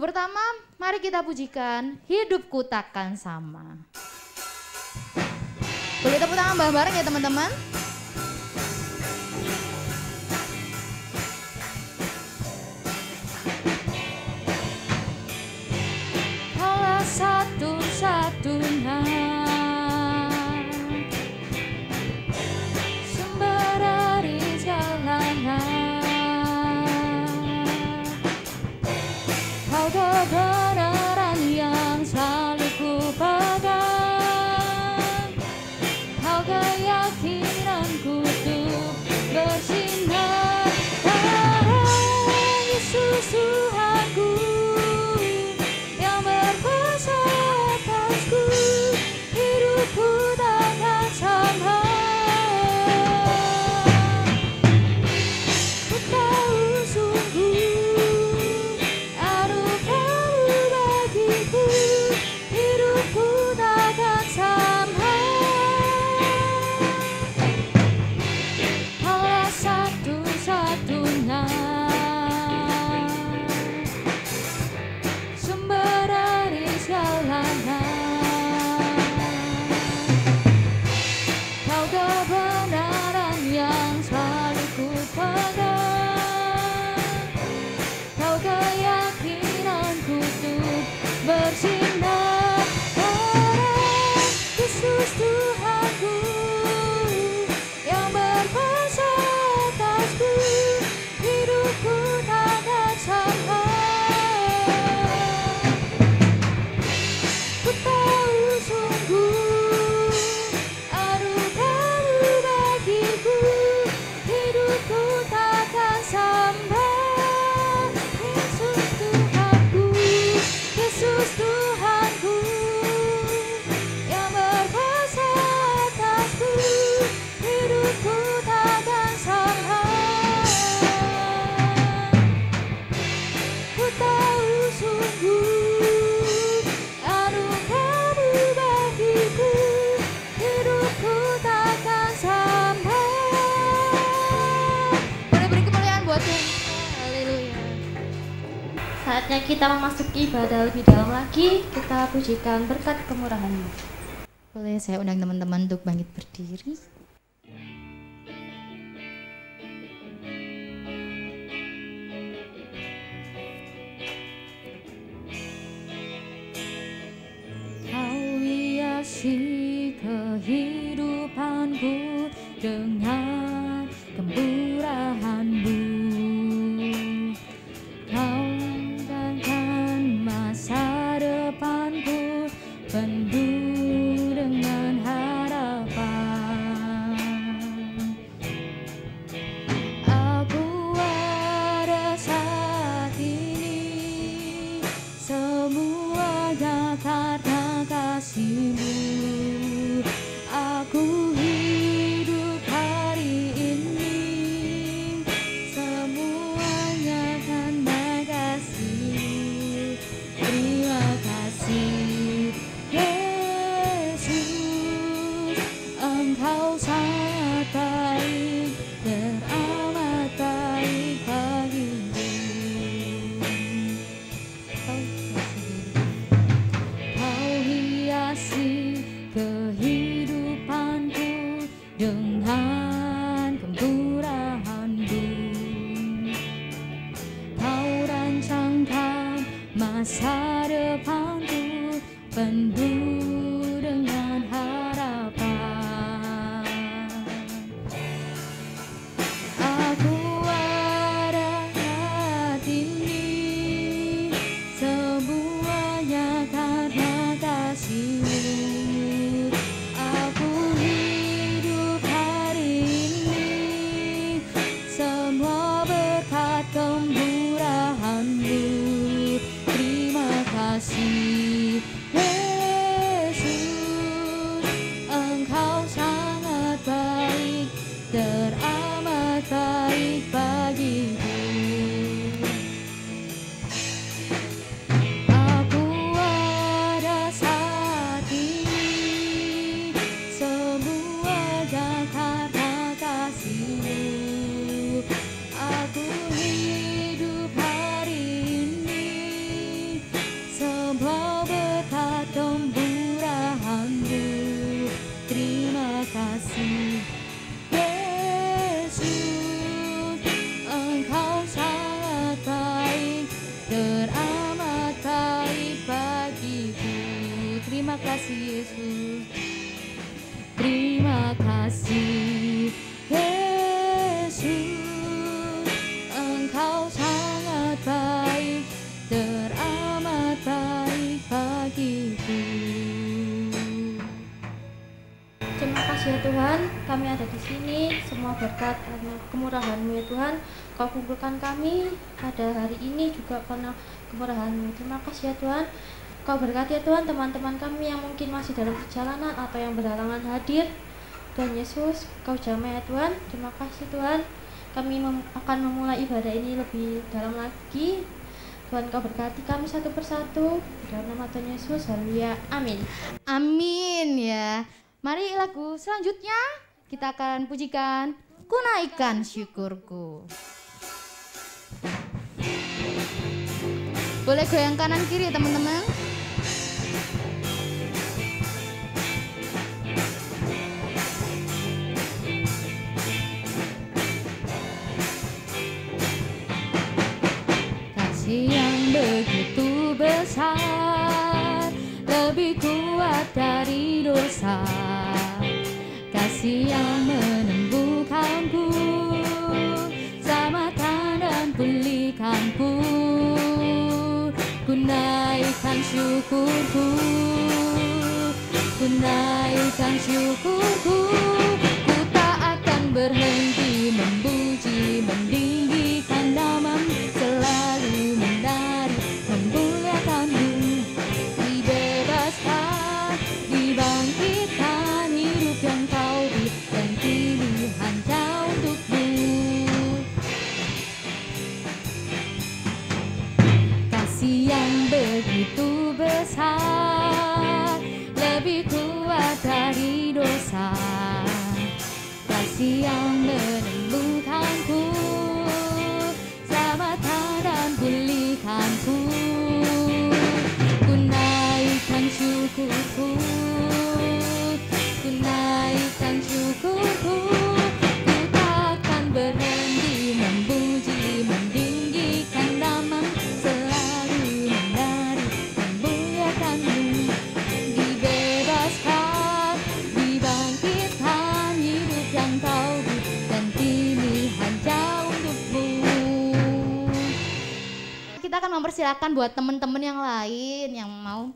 pertama, mari kita pujikan Hidupku Takkan Sama. Boleh tepuk tangan bareng-bareng ya teman-teman. Kaulah satu-satunya sumber dari segalanya. Kau kebenaran yang selalu ku pegang. Kau keyakinanku untuk bersinar. Yesus Tuhanku yang berkuasa atasku, hidupku takkan sama. Ku tahu sungguh anugerah bagiku, hidupku takkan sama. Kaulah satu-satunya sumber dari segalanya. Kau kebenaran yang selalu ku pegang. Kau keyakinanku untuk bersinar. Yesus Tuhanku yang berkuasa atasku, hidupku takkan sama. Ku tahu sungguh anugerah bagiku, hidupku takkan sama. Yesus Tuhanku, Yesus Tuhanku yang berkuasa atasku, hidupku takkan sama. Ku tahu sungguh anugerah bagiku, hidupku takkan sama. Boleh beri kemuliaan buat Tuhan. Haleluya. Saatnya kita memasuki ibadah lebih dalam lagi. Kita pujikan berkat kemurahan-Mu. Boleh saya undang teman-teman untuk bangkit berdiri. Kau hiasi kehidupanku dengan kemurahan-Mu. Kau gantikan masa depanku penuh dengan harapan. Aku ada saat ini semuanya karena kasih-Mu. Aku hidup hari ini semuanya karena kasih-Mu. Terima kasih Yesus, Engkau sangat baik, teramat baik bagiku. Kau hiasi kehidupanku dengan kemurahan-Mu. Kau rancangkan masa depanku penuh dengan harapan. Aku ada saat ini semuanya karena kasih-Mu. Aku hidup terima kasih Yesus, Engkau sangat baik, teramat baik bagiku. Terima kasih Yesus, terima kasih Yesus, Engkau sangat baik, teramat baik bagiku. Terima kasih ya Tuhan, kami ada di sini, semua berkat karena kemurahan-Mu ya Tuhan. Kau kumpulkan kami pada hari ini juga karena kemurahan-Mu. Terima kasih ya Tuhan. Kau berkati ya Tuhan teman-teman kami yang mungkin masih dalam perjalanan atau yang berhalangan hadir. Tuhan Yesus, Kau jamah ya Tuhan. Terima kasih Tuhan. Kami akan memulai ibadah ini lebih dalam lagi. Tuhan Kau berkati kami satu persatu. Dalam nama Tuhan Yesus, haleluya, amin. Amin ya. Mari lagu selanjutnya kita akan pujikan Ku Naikkan Syukurku. Boleh goyang kanan kiri teman-teman. Kasih yang begitu besar, lebih kuat dari dosa. Kasih yang menembuhkanku, selamatkan dan pulihkanku. Ku naikkan syukurku, ku naikkan syukurku. Ku tak akan berhenti memuji, meninggikan nama-Mu, selalu menari, memuliakan-Mu. Dibebaskan, dibangkitkan, hidup yang Kau beri dan pilihannya untuk-Mu. Kasih yang begitu besar, lebih kuat dari dosa. Kasih yang menembuhkanku, selamatkan dan pulihkanku. Ku naikkan syukurku, ku naikkan syukurku. Ku takkan berhenti memuji, meninggikan nama-Mu, selalu menari, memuliakan-Mu. Dibebaskan, dibangkitkan, hidup yang Kau beri dan pilihannya untuk-Mu. Kita akan mempersilakan buat teman-teman yang lain yang mau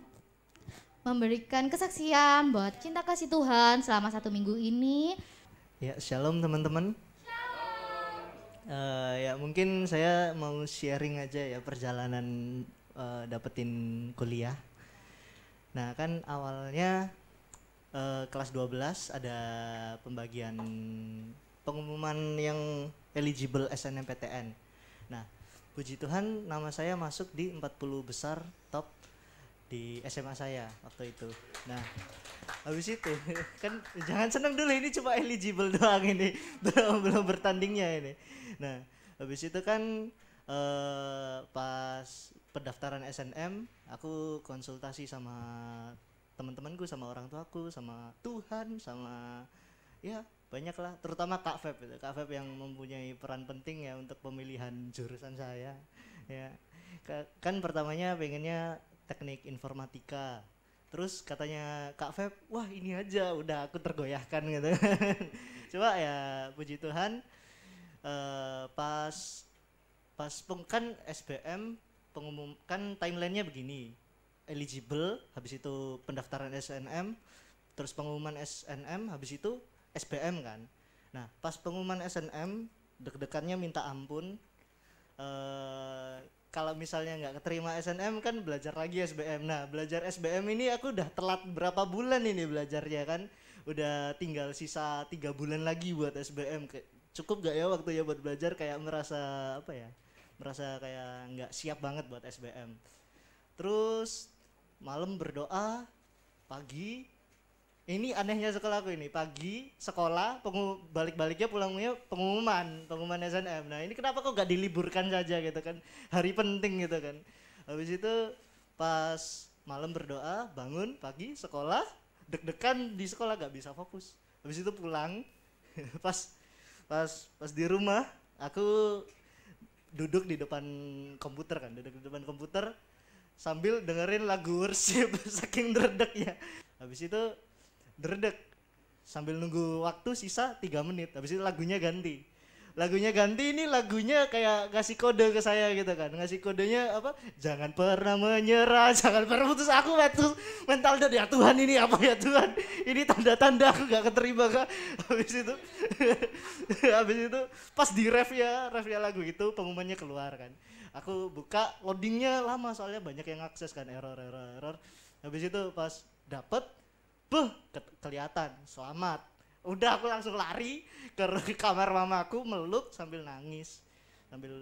memberikan kesaksian buat cinta kasih Tuhan selama 1 minggu ini. Ya, shalom teman-teman. Ya mungkin saya mau sharing aja ya perjalanan dapetin kuliah. Nah kan awalnya kelas 12 ada pembagian pengumuman yang eligible SNMPTN. Nah puji Tuhan nama saya masuk di 40 besar top di SMA saya waktu itu. Nah habis itu kan jangan seneng dulu, ini cuma eligible doang ini, belum bertandingnya ini. Nah habis itu kan pas pendaftaran SNM aku konsultasi sama teman-temanku, sama orang tuaku, sama Tuhan, sama ya banyak lah, terutama Kak Feb itu. Kak Feb yang mempunyai peran penting ya untuk pemilihan jurusan saya ya. Kan pertamanya pengennya teknik informatika, terus katanya Kak Feb, wah ini aja udah aku tergoyahkan gitu. Coba ya puji Tuhan pas kan SBM pengumumkan timelinenya begini, eligible, habis itu pendaftaran SNM, terus pengumuman SNM, habis itu SBM kan. Nah pas pengumuman SNM deg-degannya minta ampun. Kalau misalnya nggak keterima SNM kan belajar lagi SBM. Nah belajar SBM ini aku udah telat berapa bulan ini belajarnya kan. Udah tinggal sisa 3 bulan lagi buat SBM. Cukup gak ya waktunya buat belajar, kayak merasa apa ya, merasa kayak nggak siap banget buat SBM. Terus malam berdoa, pagi ini anehnya sekolahku ini, pagi sekolah, balik-baliknya pulangnya pengumuman SNM. Nah ini kenapa kok gak diliburkan saja gitu kan, hari penting gitu kan. Habis itu pas malam berdoa, bangun pagi sekolah, deg-degan di sekolah gak bisa fokus. Habis itu pulang pas di rumah aku duduk di depan komputer sambil dengerin lagu worship saking dredegnya. Habis itu dredeg sambil nunggu waktu sisa 3 menit. Habis itu lagunya ganti, ini lagunya kayak ngasih kode ke saya gitu kan. Ngasih kodenya apa? Jangan pernah menyerah, jangan pernah putus. Aku mental dan ya Tuhan, ini apa ya Tuhan? Ini tanda-tanda aku gak keterima Kak. Habis itu pas di ref ya lagu itu pengumumannya keluar kan. Aku buka, loadingnya lama soalnya banyak yang akses kan, error. Habis itu pas dapet, kelihatan selamat. Udah aku langsung lari ke kamar mamaku, meluk sambil nangis, sambil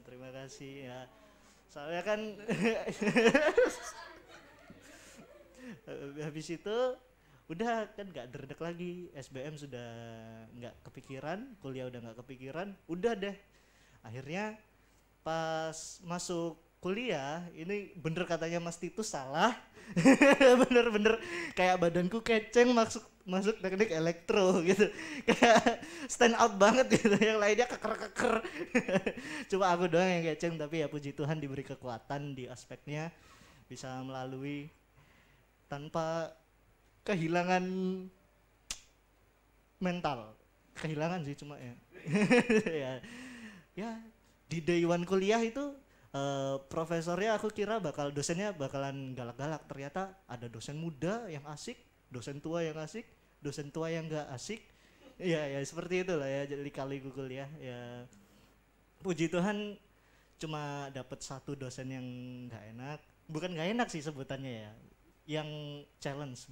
terima kasih ya. Soalnya kan habis itu udah kan gak dredeg lagi, SBM sudah gak kepikiran, kuliah udah gak kepikiran, udah deh. Akhirnya pas masuk kuliah ini bener katanya Mas Titus salah. bener kayak badanku keceng masuk teknik elektro gitu, kayak stand out banget gitu, yang lainnya keker. Cuma aku doang yang keceng, tapi ya puji Tuhan diberi kekuatan di aspeknya, bisa melalui tanpa kehilangan mental, kehilangan sih cuma ya. Ya di day one kuliah itu profesornya aku kira dosennya bakalan galak-galak, ternyata ada dosen muda yang asik, dosen tua yang asik, dosen tua yang gak asik. Ya seperti itulah ya, jadi kali gue kuliah ya. Puji Tuhan cuma dapat 1 dosen yang gak enak, bukan gak enak sih sebutannya ya, yang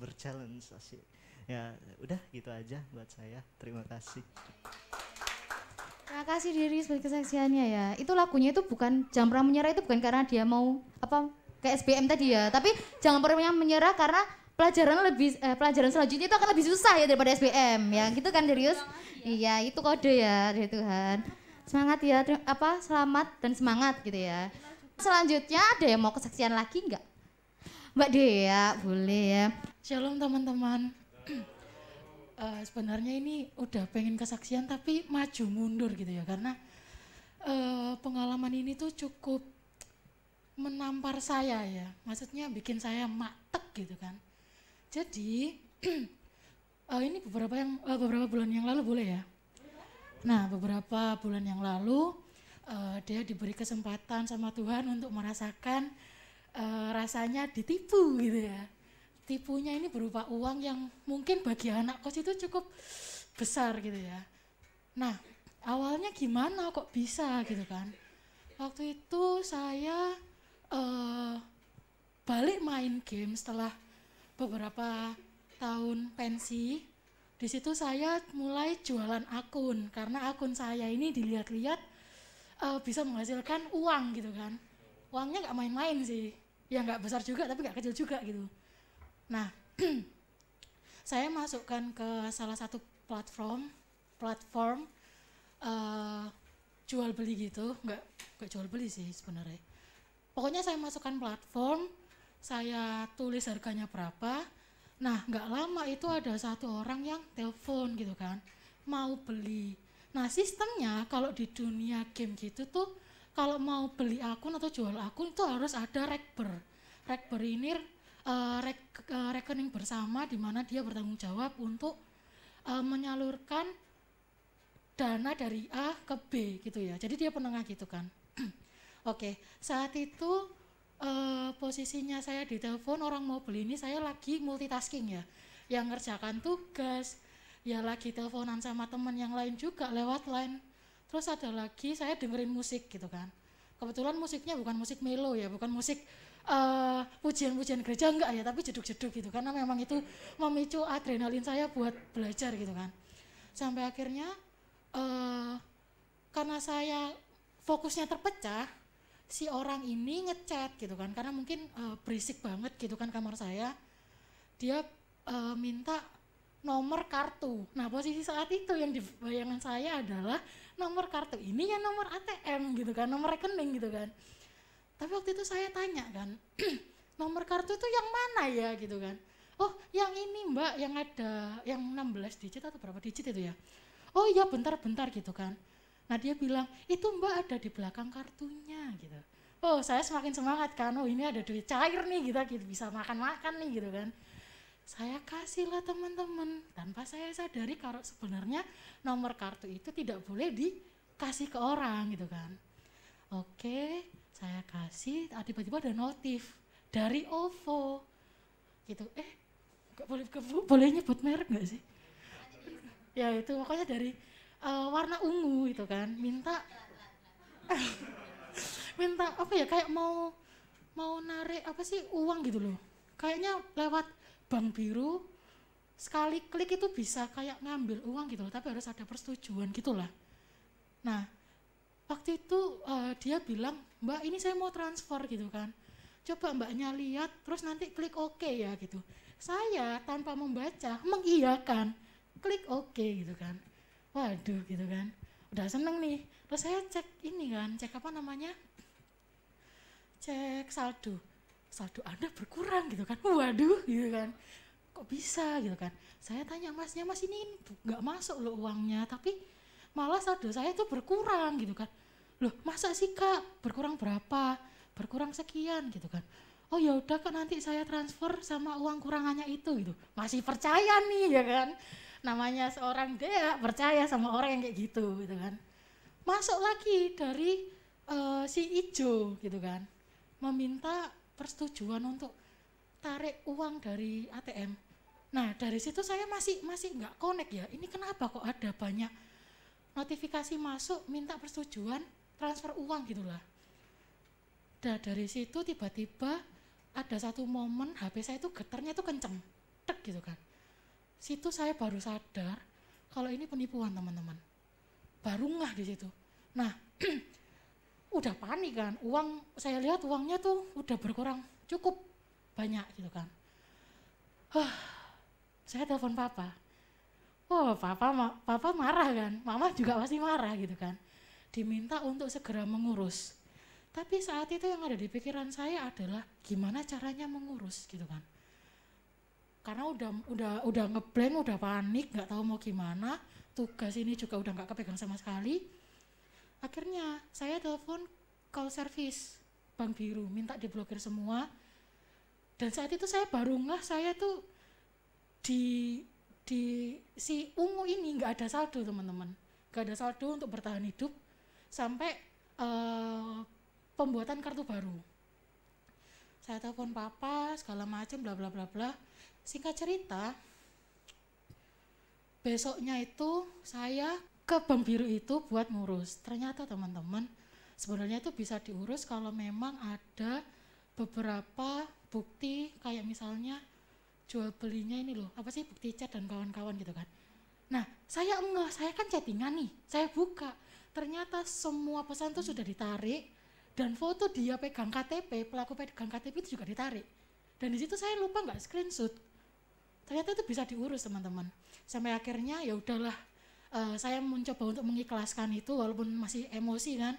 berchallenge asik. Ya udah gitu aja buat saya, terima kasih. Terima kasih Diri sebagai kesaksiannya ya. Itu lagunya itu bukan Jangan Pernah Menyerah, itu bukan karena dia mau apa kayak SBM tadi ya, tapi Jangan Pernah Menyerah karena pelajaran selanjutnya itu akan lebih susah ya daripada SBM ya, gitu kan Darius? Iya, itu kode ya dari Tuhan. Semangat ya, selamat dan semangat gitu ya. Selanjutnya ada yang mau kesaksian lagi enggak? Mbak Dea, boleh ya. Shalom teman-teman. Sebenarnya ini udah pengen kesaksian tapi maju mundur gitu ya, karena pengalaman ini tuh cukup menampar saya ya, maksudnya bikin saya matek gitu kan. Jadi ini beberapa bulan yang lalu boleh ya. Nah beberapa bulan yang lalu dia diberi kesempatan sama Tuhan untuk merasakan rasanya ditipu gitu ya. Tipunya ini berupa uang yang mungkin bagi anak kos itu cukup besar gitu ya. Nah awalnya gimana kok bisa gitu kan. Waktu itu saya balik main game setelah beberapa tahun pensi. Di situ saya mulai jualan akun, karena akun saya ini dilihat-lihat bisa menghasilkan uang gitu kan. Uangnya gak main-main sih, ya gak besar juga tapi gak kecil juga gitu. Nah, saya masukkan ke salah satu platform jual beli gitu, nggak jual beli sih sebenarnya. Pokoknya saya masukkan platform, saya tulis harganya berapa. Nah, nggak lama itu ada 1 orang yang telepon gitu kan, mau beli. Nah, sistemnya kalau di dunia game gitu tuh, kalau mau beli akun atau jual akun itu harus ada rekber. Rekber ini rekening bersama di mana dia bertanggung jawab untuk menyalurkan dana dari A ke B gitu ya. Jadi dia penengah gitu kan. Oke, saat itu posisinya saya di telepon orang mau beli ini, saya lagi multitasking ya. Yang ngerjakan tugas, ya lagi teleponan sama teman yang lain juga lewat line. Terus ada lagi saya dengerin musik gitu kan. Kebetulan musiknya bukan musik melo ya, bukan musik pujian-pujian gereja enggak ya, tapi jeduk-jeduk gitu, karena memang itu memicu adrenalin saya buat belajar gitu kan. Sampai akhirnya karena saya fokusnya terpecah, si orang ini ngechat gitu kan, karena mungkin berisik banget gitu kan kamar saya. Dia minta nomor kartu. Nah posisi saat itu yang di bayangan saya adalah nomor kartu ini ya nomor ATM gitu kan, nomor rekening gitu kan. Tapi waktu itu saya tanya kan, nomor kartu itu yang mana ya gitu kan. oh yang ini mbak, yang ada yang 16 digit atau berapa digit itu ya, oh iya bentar-bentar gitu kan. Nah dia bilang itu mbak ada di belakang kartunya gitu. Oh saya semakin semangat kan, oh ini ada duit cair nih, kita gitu, bisa makan-makan nih gitu kan. Saya kasih lah teman-teman, tanpa saya sadari kalau sebenarnya nomor kartu itu tidak boleh dikasih ke orang gitu kan. Oke, saya kasih, tiba-tiba ada notif dari OVO gitu. Boleh nyebut merek nggak sih? Ya itu pokoknya dari warna ungu itu kan, minta minta apa ya, kayak mau narik apa sih, uang gitu loh. Kayaknya lewat bank biru, sekali klik itu bisa kayak ngambil uang gitu loh, tapi harus ada persetujuan gitulah. Nah waktu itu dia bilang, mbak ini saya mau transfer gitu kan, coba mbaknya lihat terus nanti klik oke ya gitu. Saya tanpa membaca mengiyakan, klik oke gitu kan. Waduh gitu kan, udah seneng nih. Terus saya cek ini kan, cek apa namanya, cek saldo Anda berkurang gitu kan. Waduh gitu kan, kok bisa gitu kan. Saya tanya masnya, mas ini nggak masuk loh uangnya, tapi malah saldo saya tuh berkurang gitu kan. Loh masa sih kak, berkurang berapa? Berkurang sekian gitu kan. Oh ya udah kak, nanti saya transfer sama uang kurangannya itu gitu. Masih percaya nih ya kan, namanya seorang dia percaya sama orang yang kayak gitu gitu kan. Masuk lagi dari si Ijo gitu kan, meminta persetujuan untuk tarik uang dari ATM. Nah dari situ saya masih nggak connect ya, ini kenapa kok ada banyak notifikasi masuk minta persetujuan transfer uang gitulah. Nah dari situ tiba-tiba ada satu momen HP saya itu getarnya itu kenceng, tek gitu kan. Situ saya baru sadar kalau ini penipuan teman-teman. Baru ngah di situ. Nah udah panik kan, uang saya lihat uangnya tuh udah berkurang cukup banyak gitu kan. Saya telepon papa. Oh papa marah kan, mama juga pasti marah gitu kan. Diminta untuk segera mengurus. Tapi saat itu yang ada di pikiran saya adalah gimana caranya mengurus gitu kan. Karena udah ngeblank, udah panik, nggak tahu mau gimana. Tugas ini juga udah nggak kepegang sama sekali. Akhirnya saya telepon call service Bank Biru, minta diblokir semua. Dan saat itu saya baru ngeh, saya tuh di si ungu ini nggak ada saldo teman-teman, nggak ada saldo untuk bertahan hidup sampai pembuatan kartu baru. Saya telepon papa segala macam bla bla bla bla. Singkat cerita, besoknya itu saya ke Bank Biru itu buat ngurus. Ternyata teman-teman, sebenarnya itu bisa diurus kalau memang ada beberapa bukti, kayak misalnya jual belinya ini loh, apa sih, bukti chat dan kawan-kawan gitu kan. Nah saya enggak, saya kan chattingan nih, saya buka, ternyata semua pesan itu sudah ditarik dan foto dia pegang KTP, pelaku pegang KTP itu juga ditarik. Dan di situ saya lupa nggak screenshot. Ternyata itu bisa diurus teman-teman. Sampai akhirnya ya udahlah, saya mencoba untuk mengikhlaskan itu walaupun masih emosi kan.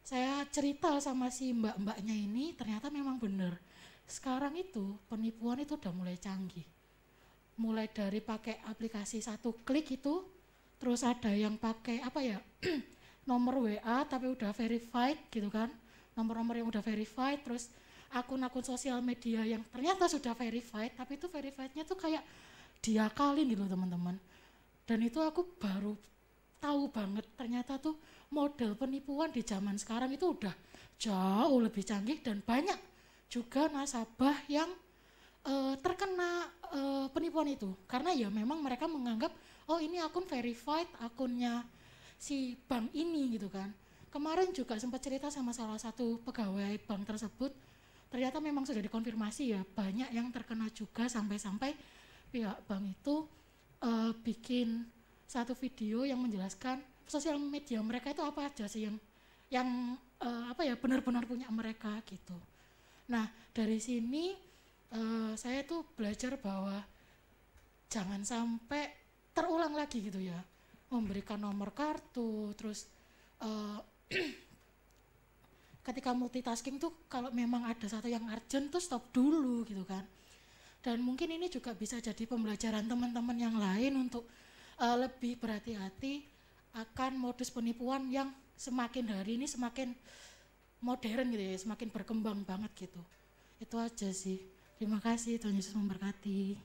Saya cerita sama si mbak-mbaknya ini, ternyata memang benar. Sekarang itu penipuan itu udah mulai canggih. Mulai dari pakai aplikasi satu klik itu, terus ada yang pakai apa ya, nomor WA tapi udah verified gitu kan. Nomor-nomor yang udah verified, terus akun-akun sosial media yang ternyata sudah verified, tapi itu verifiednya tuh kayak diakalin gitu teman-teman. Dan itu aku baru tahu banget ternyata tuh model penipuan di zaman sekarang itu udah jauh lebih canggih dan banyak juga nasabah yang terkena penipuan itu. Karena ya memang mereka menganggap oh ini akun verified, akunnya si bank ini gitu kan. Kemarin juga sempat cerita sama salah satu pegawai bank tersebut, ternyata memang sudah dikonfirmasi ya, banyak yang terkena juga sampai-sampai pihak bank itu bikin satu video yang menjelaskan sosial media mereka itu apa aja sih yang apa ya, benar-benar punya mereka gitu. Nah dari sini saya tuh belajar bahwa jangan sampai terulang lagi gitu ya, memberikan nomor kartu, terus ketika multitasking tuh kalau memang ada satu yang urgent tuh stop dulu gitu kan. Dan mungkin ini juga bisa jadi pembelajaran teman-teman yang lain untuk lebih berhati-hati akan modus penipuan yang semakin hari ini semakin modern gitu ya, semakin berkembang banget gitu. Itu aja sih. Terima kasih, Tuhan Yesus memberkati.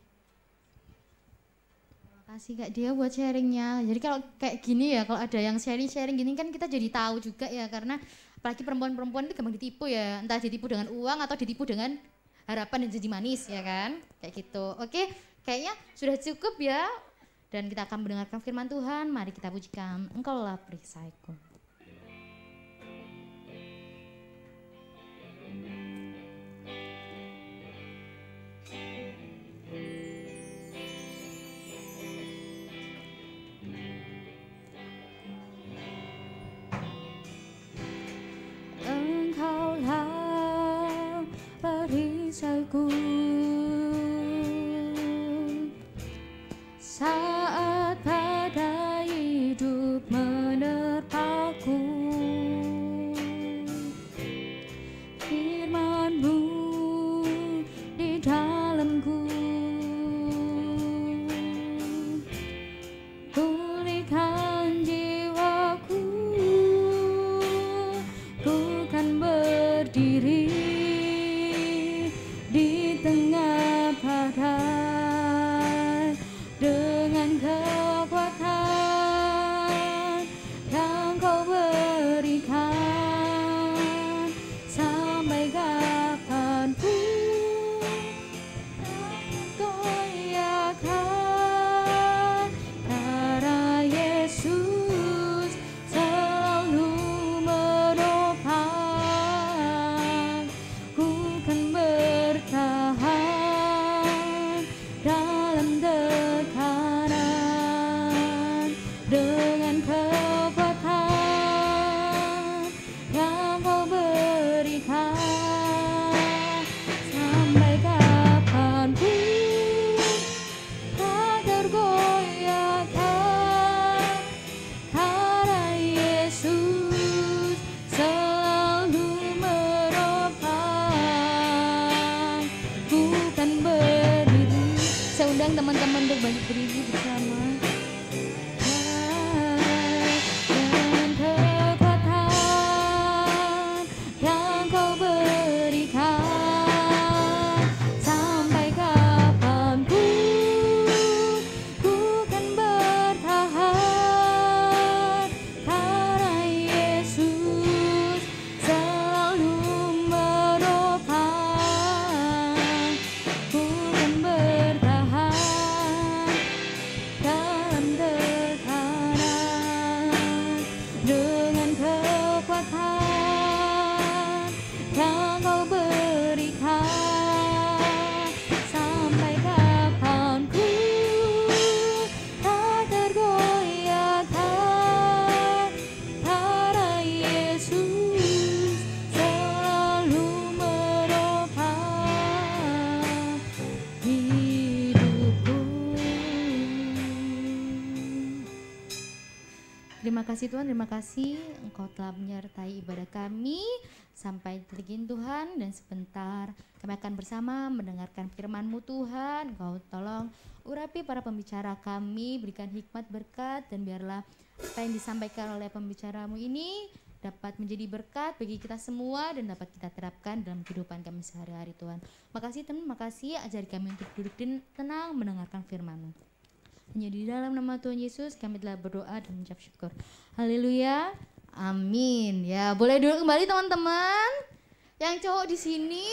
Terima kasih Kak Dia buat sharingnya. Jadi kalau kayak gini ya, kalau ada yang sharing-sharing gini kan kita jadi tahu juga ya, karena apalagi perempuan-perempuan itu gampang ditipu ya, entah ditipu dengan uang atau ditipu dengan harapan dan janji manis ya kan, kayak gitu. Oke, kayaknya sudah cukup ya, dan kita akan mendengarkan firman Tuhan. Mari kita pujikan Engkaulah perisaiku. Engkaulah perisaiku saat badai hidup menerpaku. Firman-Mu di dalamku, pulihkan jiwaku. Ku kan berdiri di tengah badai dengan kekuatan yang Kau berikan. Sampai kapanpun goyahkan, darah Yesus selalu menopang. Ku kan bertahan dalam tekanan dengan kekuatan yang Kau berikan. Sampai kapanpun tak tergoyahkan, karena Yesus selalu menopang. Ku kan berdiri. Saya undang teman-teman untuk berdiri bersama. Dengan kekuatan yang Kau berikan. Sampai kapanpun ku kan bertahan, karena Yesus selalu menopang. Ku kan bertahan dalam tekanan dengan kekuatan yang Kau berikan. Sampai kapanpun tak tergoyahkan, karena Yesus selalu menopang hidupku. Terima kasih Tuhan, terima kasih Engkau telah menyertai ibadah kami sampai detik ini Tuhan. Dan sebentar kami akan bersama mendengarkan firman-Mu Tuhan. Engkau tolong urapi para pembicara kami, berikan hikmat berkat, dan biarlah apa yang disampaikan oleh pembicaramu ini dapat menjadi berkat bagi kita semua dan dapat kita terapkan dalam kehidupan kami sehari-hari Tuhan. Makasih Tuhan, makasih ajari kami untuk duduk tenang mendengarkan firman-Mu. Hanya di dalam nama Tuhan Yesus kami telah berdoa dan mengucap syukur. Haleluya. Amin. Ya, boleh duduk kembali teman-teman. Yang cowok di sini,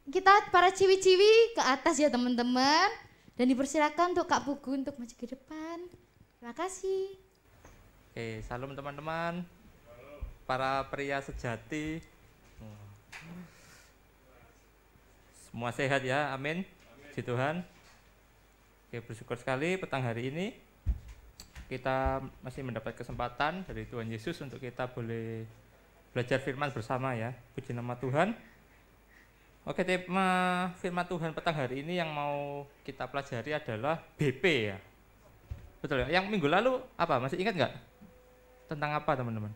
kita para ciwi-ciwi ke atas ya teman-teman. Dan dipersilakan untuk Kak Pugu untuk maju ke depan. Terima kasih. Oke, salam teman-teman. Para pria sejati. Semua sehat ya, amin. Puji Tuhan. Oke, bersyukur sekali petang hari ini kita masih mendapat kesempatan dari Tuhan Yesus untuk kita boleh belajar firman bersama ya. Puji nama Tuhan. Oke, tema firman Tuhan petang hari ini yang mau kita pelajari adalah BP ya. Betul ya? Yang minggu lalu apa? Masih ingat nggak? Tentang apa teman-teman?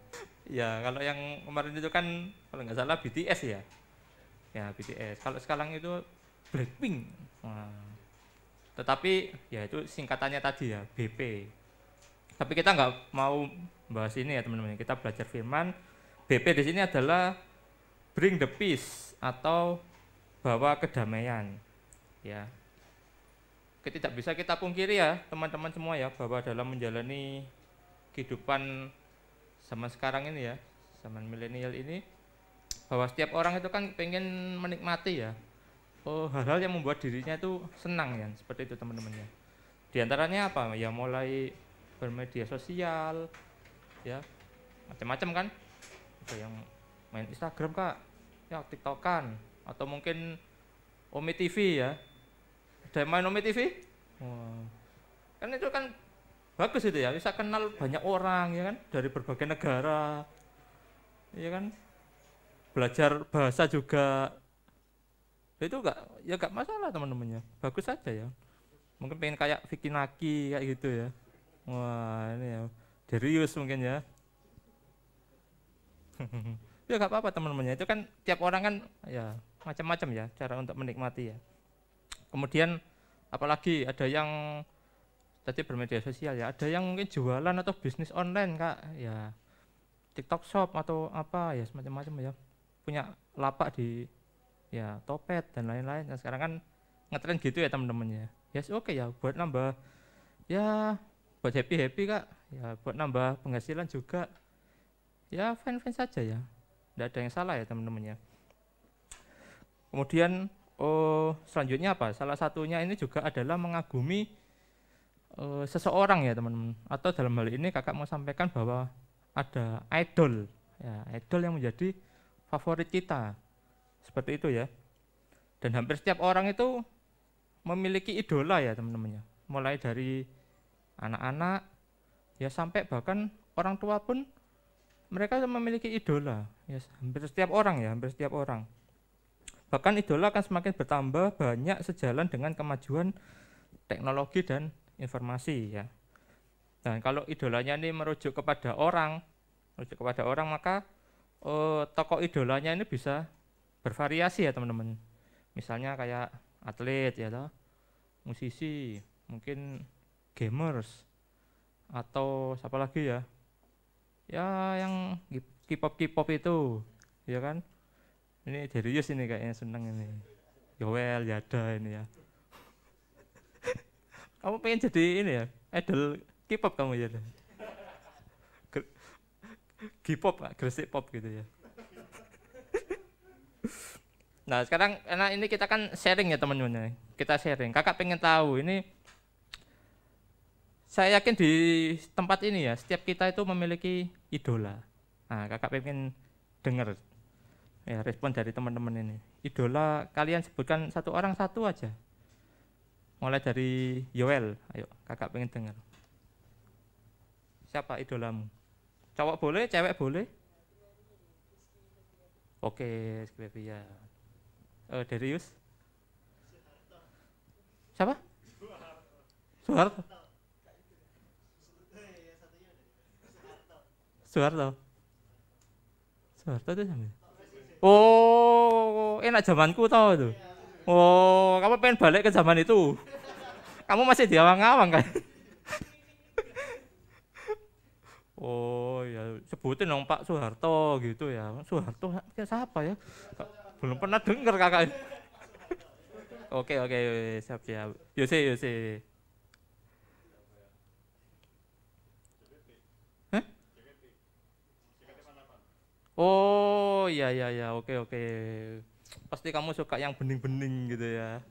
Ya, kalau yang kemarin itu kan kalau nggak salah BTS ya. Ya, BTS. Kalau sekarang itu Blackpink. Wah. Tetapi ya itu singkatannya tadi ya, BP. Tapi kita nggak mau bahas ini ya teman-teman. Kita belajar firman. BP di sini adalah bring the peace atau bawa kedamaian. Ya. Tidak bisa kita pungkiri ya teman-teman semua ya, bahwa dalam menjalani kehidupan zaman sekarang ini ya, zaman milenial ini, bahwa setiap orang itu kan pengen menikmati ya hal-hal yang membuat dirinya itu senang ya, seperti itu teman-teman ya. Di antaranya apa ya, mulai bermedia sosial ya, macam-macam kan, ada yang main Instagram kak ya, TikTokan, atau mungkin Omi TV ya, ada yang main Omi TV. Wah. Kan itu kan bagus itu ya, bisa kenal banyak orang ya kan, dari berbagai negara ya kan, belajar bahasa juga itu enggak masalah teman-temannya, bagus saja ya. Mungkin pengen kayak Vicky Naki kayak gitu ya, wah ini ya Darius mungkin ya. Ya enggak apa-apa teman-temannya, itu kan tiap orang kan ya macam-macam ya cara untuk menikmati ya. Kemudian apalagi ada yang tadi bermedia sosial ya, ada yang mungkin jualan atau bisnis online kak ya, TikTok shop atau apa ya, semacam-macam ya, punya lapak di ya Topet dan lain-lain. Nah, sekarang kan ngetren gitu ya teman-temannya. Ya oke ya, buat nambah ya, buat happy kak ya, buat nambah penghasilan juga ya, fine saja ya, tidak ada yang salah ya teman-temannya. Kemudian selanjutnya apa, salah satunya ini juga adalah mengagumi seseorang ya teman-teman, atau dalam hal ini kakak mau sampaikan bahwa ada idol ya, idol yang menjadi favorit kita, seperti itu ya. Dan hampir setiap orang itu memiliki idola ya teman-temannya, mulai dari anak-anak ya sampai bahkan orang tua pun mereka memiliki idola ya, hampir setiap orang ya, hampir setiap orang. Bahkan idola akan semakin bertambah banyak sejalan dengan kemajuan teknologi dan informasi ya. Dan kalau idolanya ini merujuk kepada orang, maka tokoh idolanya ini bisa bervariasi ya teman-teman. Misalnya kayak atlet ya toh, musisi, mungkin gamers, atau siapa lagi ya? Ya yang K-pop itu, ya kan? Ini Darius ini kayaknya seneng ini. Yoel, Yada ini ya. Kamu pengen jadi ini ya, idol K-pop kamu ya? K-pop, Gresik pop gitu ya. Nah sekarang karena ini kita kan sharing ya teman-teman, kita sharing. Kakak pengen tahu ini, saya yakin di tempat ini ya, setiap kita itu memiliki idola. Nah kakak pengen dengar ya respon dari teman-teman ini. Idola kalian sebutkan satu orang satu aja. Mulai dari Yoel, ayo kakak pengen dengar. Siapa idolamu? Cowok boleh, cewek boleh? Oke, Sklevia. Darius? Siapa? Soeharto. Soeharto itu sama. Oh, enak zamanku tau tuh. Oh, kamu pengen balik ke zaman itu? Kamu masih di awang-awang kan? Oh ya, sebutin dong Pak Soeharto gitu ya. Soeharto siapa ya? Belum pernah dengar kakak. Oke, siap. Yose. Hah? Oh iya, oke. Pasti kamu suka yang bening-bening gitu ya.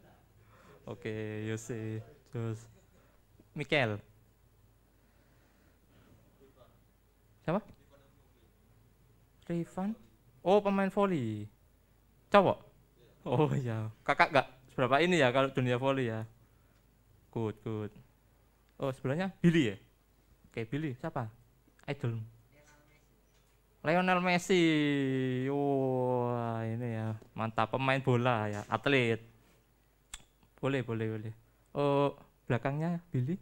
Oke, Yose. Terus Mikel. Siapa? Rifan. Oh, pemain voli. Cowok. Oh iya. Kakak enggak seberapa ini ya kalau dunia voli ya. Good. Oh, sebelahnya Billy ya? Oke, Billy. Siapa? Idol. Lionel Messi. Wah, ini ya. Mantap, pemain bola ya, atlet. Boleh. Oh, belakangnya Billy.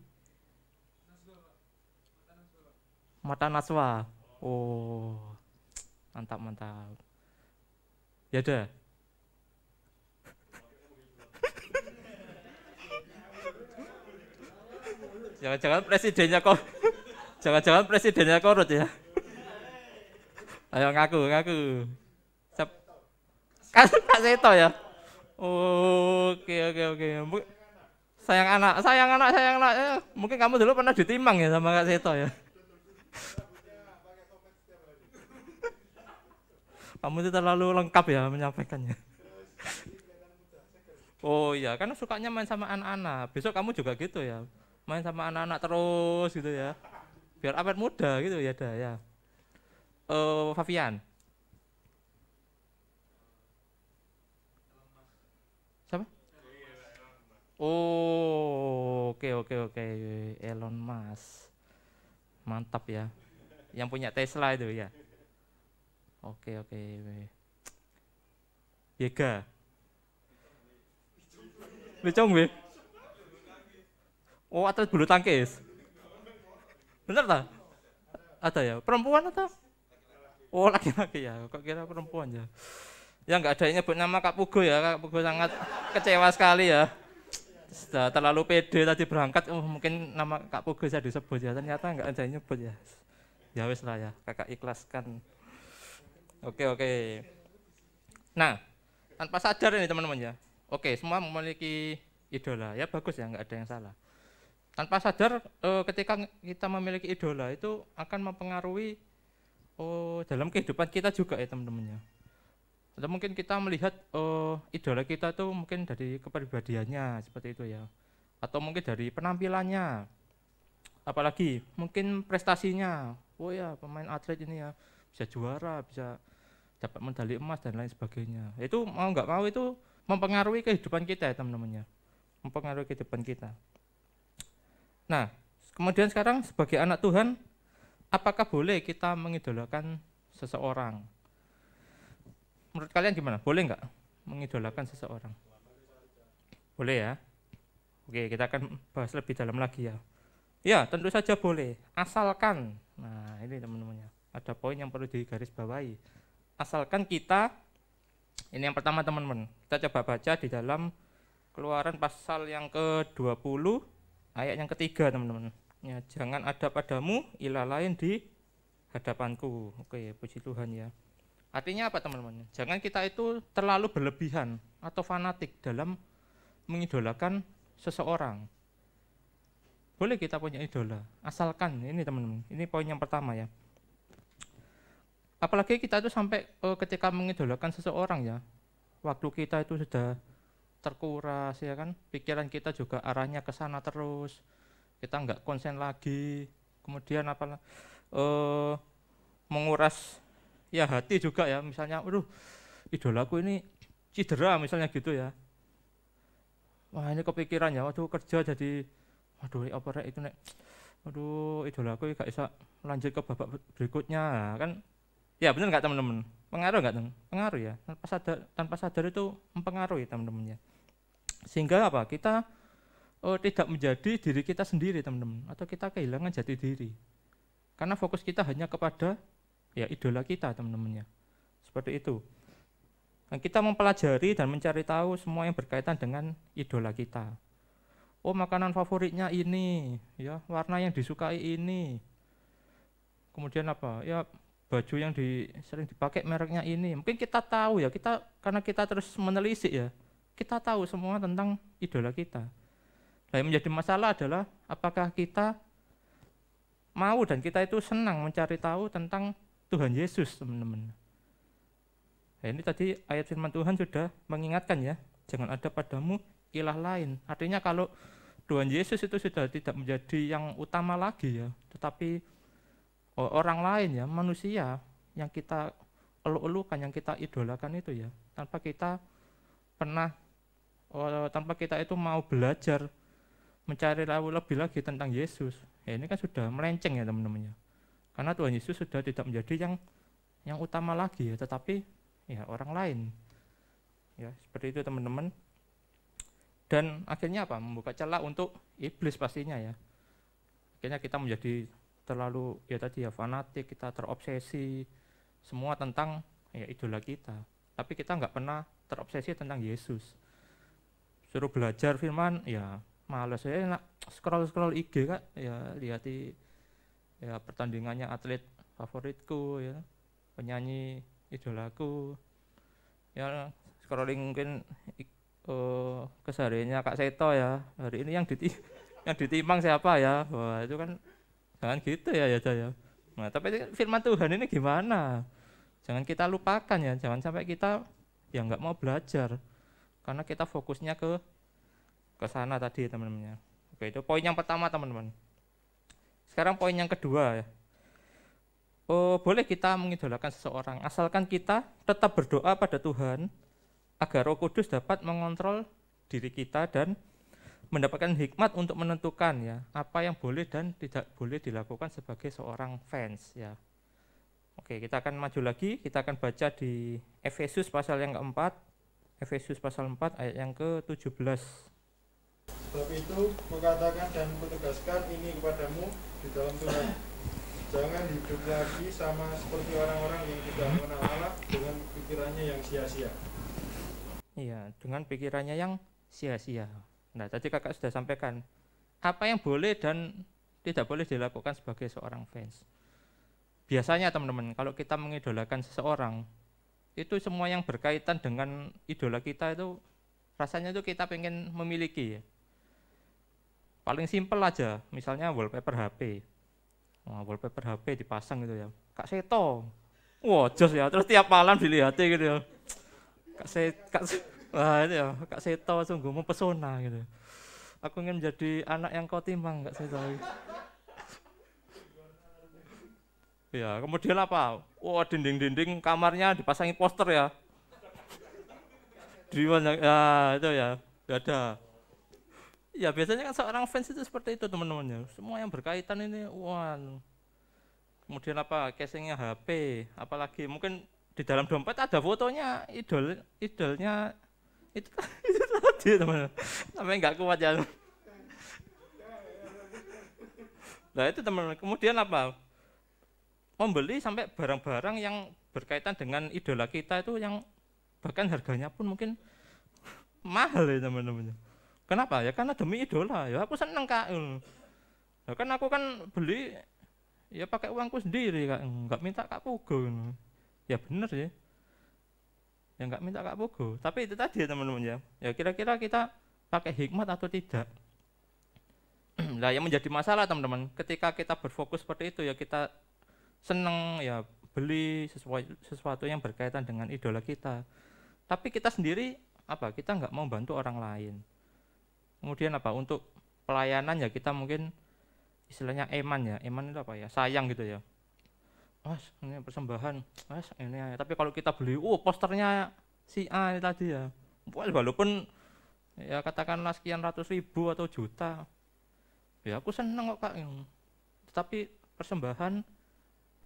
Mata Naswa. Oh. Mantap. Ya udah. Jangan-jangan presidennya kok. Jangan-jangan presidennya korut ya. Ayo ngaku. Siap. Kak Seto ya. Oke. Sayang anak. Mungkin kamu dulu pernah ditimang ya sama Kak Seto ya. Kamu itu terlalu lengkap ya menyampaikannya. Oh iya, kan sukanya main sama anak-anak. Besok kamu juga gitu ya. Main sama anak-anak terus gitu ya. Biar awet muda gitu ya dah ya. Fabian. Siapa? Oh, oke. Elon Musk. Mantap ya. Yang punya Tesla itu ya. Oke. Yega. Becong be. Oh, atlet bulu tangkis. Bener tak? Ada ya? Perempuan atau? Oh, laki-laki ya. Kok kira perempuan ya? Ya nggak ada yang nyebut nama Kak Pugo ya. Kak Pugo sangat kecewa sekali ya. Sudah terlalu pede tadi berangkat. Oh, mungkin nama Kak Pugo saya disebut ya. Ternyata nggak ada yang nyebut ya. Ya wes lah ya. Kakak ikhlaskan. Oke. Nah, tanpa sadar ini teman-teman ya. Oke, semua memiliki idola. Ya bagus ya, nggak ada yang salah. Tanpa sadar ketika kita memiliki idola itu akan mempengaruhi dalam kehidupan kita juga ya teman-teman ya. Atau mungkin kita melihat idola kita tuh mungkin dari kepribadiannya seperti itu ya. Atau mungkin dari penampilannya. Apalagi mungkin prestasinya. Oh ya, pemain atlet ini ya bisa juara, bisa dapat medali emas dan lain sebagainya. Itu mau nggak mau itu mempengaruhi kehidupan kita ya teman-teman ya. Mempengaruhi kehidupan kita. Nah, kemudian sekarang sebagai anak Tuhan, apakah boleh kita mengidolakan seseorang? Menurut kalian gimana? Boleh nggak mengidolakan seseorang? Boleh ya? Oke, kita akan bahas lebih dalam lagi ya. Ya, tentu saja boleh. Asalkan, nah ini teman-teman ya, ada poin yang perlu digarisbawahi. Asalkan kita, ini yang pertama teman-teman, kita coba baca di dalam Keluaran pasal yang ke-20 ayat yang ketiga teman-teman ya, jangan ada padamu ilah lain di hadapanku. Oke, puji Tuhan ya. Artinya apa teman-teman? Jangan kita itu terlalu berlebihan atau fanatik dalam mengidolakan seseorang. Boleh kita punya idola, asalkan ini teman-teman, ini poin yang pertama ya. Apalagi kita itu sampai ketika mengidolakan seseorang ya, waktu kita itu sudah terkuras ya kan, pikiran kita juga arahnya ke sana terus, kita nggak konsen lagi, kemudian menguras ya hati juga ya, misalnya, aduh idolaku ini cedera misalnya gitu ya, wah ini kepikiran ya, waduh kerja jadi, waduh apa itu nek, waduh idolaku nggak bisa lanjut ke babak berikutnya kan, ya benar nggak teman-teman? Pengaruh nggak teman? Pengaruh ya, tanpa sadar itu mempengaruhi teman-teman ya. Sehingga apa? Kita tidak menjadi diri kita sendiri teman-teman, atau kita kehilangan jati diri. Karena fokus kita hanya kepada ya idola kita teman-teman ya. Seperti itu. Dan kita mempelajari dan mencari tahu semua yang berkaitan dengan idola kita. Oh, makanan favoritnya ini, ya, warna yang disukai ini. Kemudian apa? Ya, baju yang sering dipakai mereknya ini. Mungkin kita tahu ya, karena kita terus menelisik ya, kita tahu semua tentang idola kita. Nah, yang menjadi masalah adalah apakah kita mau dan kita itu senang mencari tahu tentang Tuhan Yesus, teman-teman. Nah, ini tadi ayat firman Tuhan sudah mengingatkan ya, jangan ada padamu ilah lain. Artinya kalau Tuhan Yesus itu sudah tidak menjadi yang utama lagi ya, tetapi orang lain ya, manusia yang kita elu-elukan, yang kita idolakan itu ya, tanpa kita itu mau belajar mencari lebih lagi tentang Yesus. Ya ini kan sudah melenceng ya teman-teman ya. Karena Tuhan Yesus sudah tidak menjadi yang utama lagi ya, tetapi ya orang lain. Ya, seperti itu teman-teman. Dan akhirnya apa? Membuka celah untuk iblis pastinya ya. Akhirnya kita menjadi terlalu ya tadi ya fanatik, kita terobsesi semua tentang ya idola kita, tapi kita nggak pernah terobsesi tentang Yesus. Suruh belajar firman ya males ya enak scroll IG Kak, ya lihati ya pertandingannya atlet favoritku ya, penyanyi idolaku. Ya scrolling mungkin kesehariannya Kak Seto ya. Hari ini yang ditimang siapa ya? Wah, itu kan jangan gitu ya ya. Nah, tapi firman Tuhan ini gimana? Jangan kita lupakan ya, jangan sampai kita ya nggak mau belajar karena kita fokusnya ke sana tadi teman-teman ya. Oke, itu poin yang pertama teman-teman. Sekarang poin yang kedua ya. Boleh kita mengidolakan seseorang asalkan kita tetap berdoa pada Tuhan agar Roh Kudus dapat mengontrol diri kita dan mendapatkan hikmat untuk menentukan ya apa yang boleh dan tidak boleh dilakukan sebagai seorang fans ya. Oke, kita akan maju lagi, kita akan baca di Efesus pasal yang keempat, Efesus pasal 4 ayat yang ke-17. Sebab itu kukatakan dan kutegaskan ini kepadamu di dalam Tuhan. Jangan hidup lagi sama seperti orang-orang yang tidak mengenal Allah dengan pikirannya yang sia-sia. Iya, dengan pikirannya yang sia-sia. Nah, tadi kakak sudah sampaikan apa yang boleh dan tidak boleh dilakukan sebagai seorang fans. Biasanya teman-teman, kalau kita mengidolakan seseorang, itu semua yang berkaitan dengan idola kita itu rasanya itu kita pengen memiliki ya. Paling simpel aja, misalnya wallpaper HP. Wah, wallpaper HP dipasang gitu ya. Kak Seto. Wah, jos ya, terus tiap malam dilihat gitu ya. Wah, itu ya, Kak Seto sungguh mempesona gitu. Aku ingin menjadi anak yang kau timang, Kak Seto. Ya, kemudian apa? Wah, dinding-dinding kamarnya dipasangi poster ya. Di mana? Ya, itu ya, ada. Ya, biasanya kan seorang fans itu seperti itu teman-teman ya. Semua yang berkaitan ini, wah. Kemudian apa? Casingnya HP, apalagi mungkin di dalam dompet ada fotonya idolnya itu tadi teman-teman. Sampai nggak kuat ya. Nah itu teman-teman. Kemudian apa? Membeli sampai barang-barang yang berkaitan dengan idola kita itu yang bahkan harganya pun mungkin mahal ya teman-teman. Kenapa? Ya karena demi idola. Ya aku seneng Kak. Ya kan aku kan beli ya pakai uangku sendiri Kak. Nggak minta Kak Pugo. Ya bener ya. Ya nggak minta Kak Pugo. Tapi itu tadi ya teman-teman ya. Ya kira-kira kita pakai hikmat atau tidak. Nah yang menjadi masalah teman-teman, ketika kita berfokus seperti itu ya kita seneng ya beli sesuatu yang berkaitan dengan idola kita. Tapi kita sendiri apa? Kita nggak mau bantu orang lain. Kemudian apa? Untuk pelayanan ya kita mungkin istilahnya eman ya. Eman itu apa ya? Sayang gitu ya. Mas, ini persembahan. Mas, ini ya. Tapi kalau kita beli, posternya si A ini tadi ya. Walaupun ya katakanlah sekian ratus ribu atau juta. Ya aku seneng kok Kak. Tapi persembahan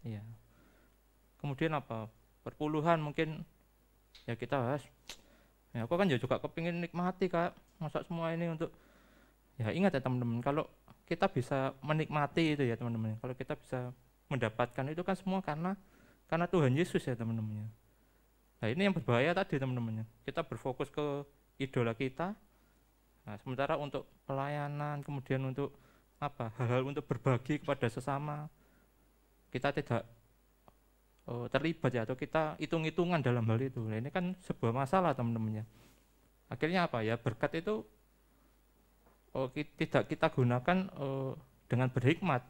ya. Kemudian apa? Perpuluhan mungkin ya kita bahas. Ya aku kan juga kepingin nikmati Kak. Masa semua ini untuk ya ingat ya teman-teman, kalau kita bisa menikmati itu ya teman-teman. Kalau kita bisa mendapatkan itu kan semua karena Tuhan Yesus ya teman-teman. Nah ini yang berbahaya tadi teman-teman. Kita berfokus ke idola kita. Nah, sementara untuk pelayanan, kemudian untuk apa? Hal-hal untuk berbagi kepada sesama, kita tidak terlibat ya, atau kita hitung-hitungan dalam hal itu. Nah, ini kan sebuah masalah teman-teman ya. Akhirnya apa ya? Berkat itu tidak kita gunakan dengan berhikmat.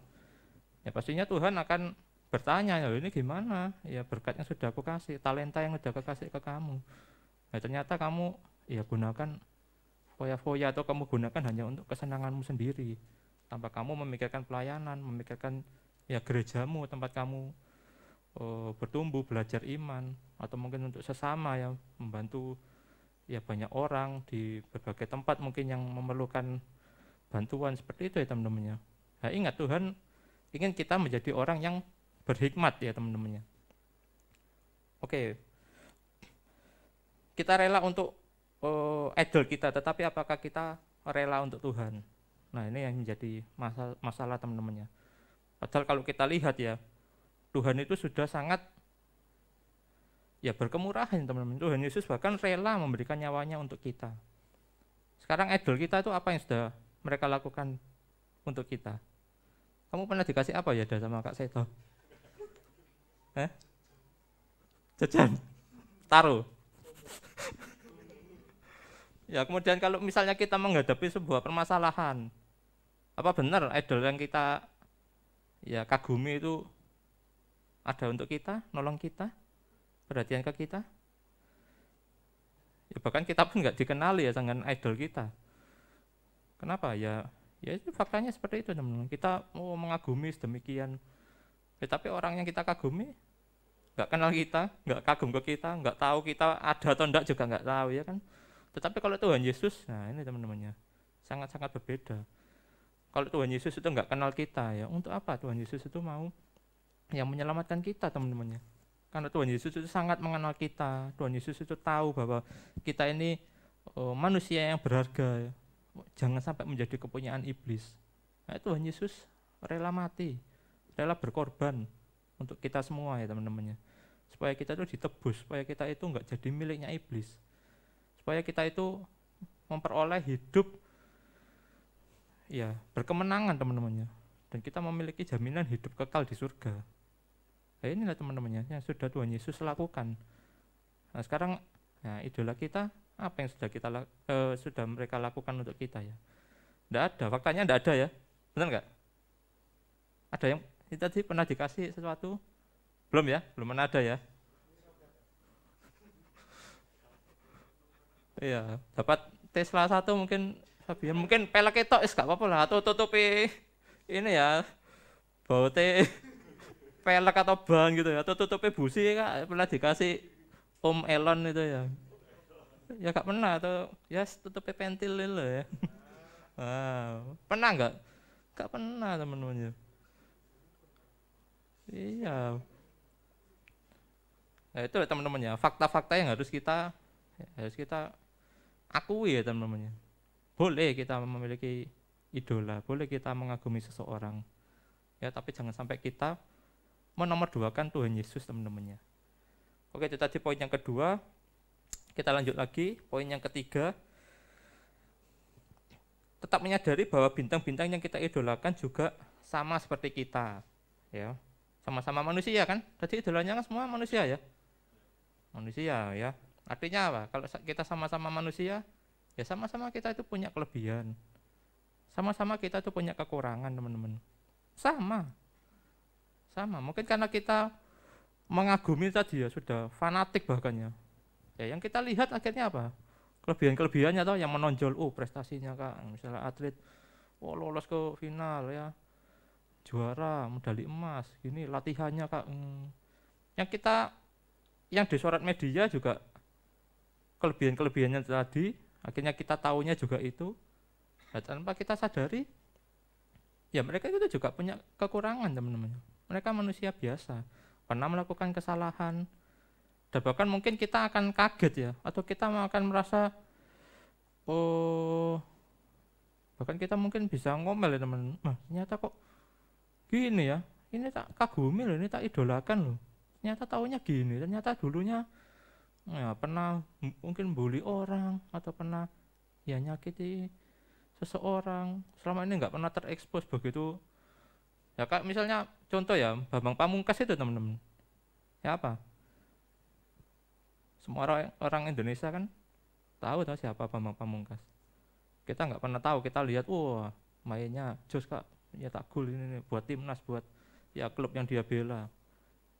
Ya pastinya Tuhan akan bertanya, ya ini gimana? Ya berkat yang sudah aku kasih, talenta yang sudah aku kasih ke kamu. Nah, ternyata kamu ya gunakan foya-foya atau kamu gunakan hanya untuk kesenanganmu sendiri, tanpa kamu memikirkan pelayanan, memikirkan ya gerejamu, tempat kamu bertumbuh, belajar iman, atau mungkin untuk sesama ya, membantu ya banyak orang di berbagai tempat mungkin yang memerlukan bantuan seperti itu ya teman-teman ya. Nah, ingat Tuhan ingin kita menjadi orang yang berhikmat ya teman-teman ya. Oke. Kita rela untuk idol kita, tetapi apakah kita rela untuk Tuhan? Nah, ini yang menjadi masalah teman-teman ya. Padahal kalau kita lihat ya, Tuhan itu sudah sangat ya berkemurahan teman-teman. Tuhan Yesus bahkan rela memberikan nyawanya untuk kita. Sekarang idol kita itu apa yang sudah mereka lakukan untuk kita. Kamu pernah dikasih apa ya sama Kak Seto? Jajan, taruh. Ya kemudian kalau misalnya kita menghadapi sebuah permasalahan, apa benar idol yang kita ya kagumi itu ada untuk kita, nolong kita, perhatian ke kita? Ya bahkan kita pun nggak dikenali ya dengan idol kita. Kenapa? Ya itu faktanya seperti itu teman-teman. Kita mau mengagumi sedemikian, tapi orang yang kita kagumi nggak kenal kita, nggak kagum ke kita, nggak tahu kita ada atau enggak juga nggak tahu ya kan. Tetapi kalau Tuhan Yesus, nah ini teman-temannya sangat-sangat berbeda. Kalau Tuhan Yesus itu nggak kenal kita ya, untuk apa Tuhan Yesus itu mau yang menyelamatkan kita teman-temannya? Karena Tuhan Yesus itu sangat mengenal kita. Tuhan Yesus itu tahu bahwa kita ini manusia yang berharga ya. Jangan sampai menjadi kepunyaan iblis. Nah, Tuhan Yesus rela mati, rela berkorban untuk kita semua ya teman-temannya. Supaya kita itu ditebus, supaya kita itu nggak jadi miliknya iblis. Supaya kita itu memperoleh hidup ya berkemenangan teman-temannya, dan kita memiliki jaminan hidup kekal di surga. Nah, inilah teman-temannya yang sudah Tuhan Yesus lakukan. Nah sekarang idola kita apa yang sudah mereka lakukan untuk kita ya? Tidak ada, faktanya tidak ada ya, benar nggak? Ada yang tadi pernah dikasih sesuatu? Belum ya, belum pernah ada ya. Iya, dapat Tesla 1 mungkin Fabian, mungkin pelek itu gak apa-apa lah, atau tutupi ini ya, bautnya pelek atau ban gitu ya, atau tutupi busi Kak, pernah dikasih Om Elon itu ya. Ya gak pernah, atau ya tutupi pentil itu ya. Pernah nggak? Gak pernah teman-teman ya. Iya. Nah itu teman-teman ya, fakta-fakta yang harus kita akui ya teman-teman ya. Boleh kita memiliki idola, boleh kita mengagumi seseorang ya, tapi jangan sampai kita menomorduakan Tuhan Yesus teman-teman ya. Oke, itu tadi poin yang kedua. Kita lanjut lagi, poin yang ketiga. Tetap menyadari bahwa bintang-bintang yang kita idolakan juga sama seperti kita ya, sama-sama manusia kan. Tadi idolanya kan semua manusia ya, manusia ya. Artinya apa? Kalau kita sama-sama manusia, ya sama-sama kita itu punya kelebihan, sama-sama kita itu punya kekurangan teman-teman. Sama. Mungkin karena kita mengagumi tadi ya, sudah fanatik bahkan ya. Ya yang kita lihat akhirnya apa? Kelebihan-kelebihannya atau yang menonjol, prestasinya Kak, misalnya atlet, lolos ke final ya, juara, medali emas, gini latihannya Kak. Yang disorot media juga kelebihan-kelebihannya tadi, akhirnya kita tahunya juga itu, dan tanpa kita sadari, ya mereka itu juga punya kekurangan teman-teman. Mereka manusia biasa, pernah melakukan kesalahan, dan bahkan mungkin kita akan kaget ya, atau kita akan merasa, bahkan kita mungkin bisa ngomel ya teman, ternyata kok gini ya, ini tak kagumi loh, ini tak idolakan loh, ternyata taunya gini, ternyata dulunya ya pernah mungkin bully orang, atau pernah ya nyakiti seseorang, selama ini nggak pernah terekspos begitu ya. Kak misalnya contoh ya, Bambang Pamungkas itu teman-teman ya, apa semua orang Indonesia kan tahu siapa Bambang Pamungkas. Kita nggak pernah tahu, kita lihat mainnya jos Kak, ya tak gol ini buat timnas, buat ya klub yang dia bela.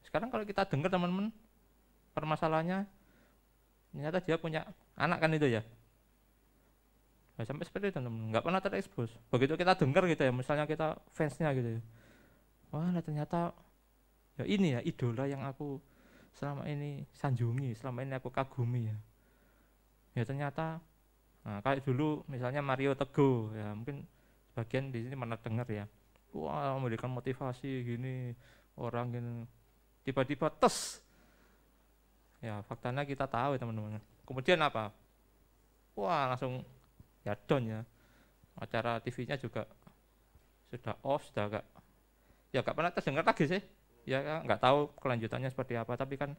Sekarang kalau kita dengar teman-teman permasalahannya, ternyata dia punya anak kan itu ya. Nah, sampai seperti itu teman-teman, nggak pernah terekspos. Begitu kita dengar gitu ya, misalnya kita fansnya gitu ya, wah ternyata ya ini ya idola yang aku selama ini sanjungi, selama ini aku kagumi ya. Ya ternyata, kayak dulu misalnya Mario Teguh ya, mungkin sebagian di sini pernah dengar ya, wah memberikan motivasi gini, orang gini, tiba-tiba tes. Ya faktanya kita tahu ya teman-teman. Kemudian apa? Wah langsung ya down ya. Acara TV-nya juga sudah off, sudah gak pernah terdengar lagi sih. Ya nggak tahu kelanjutannya seperti apa. Tapi kan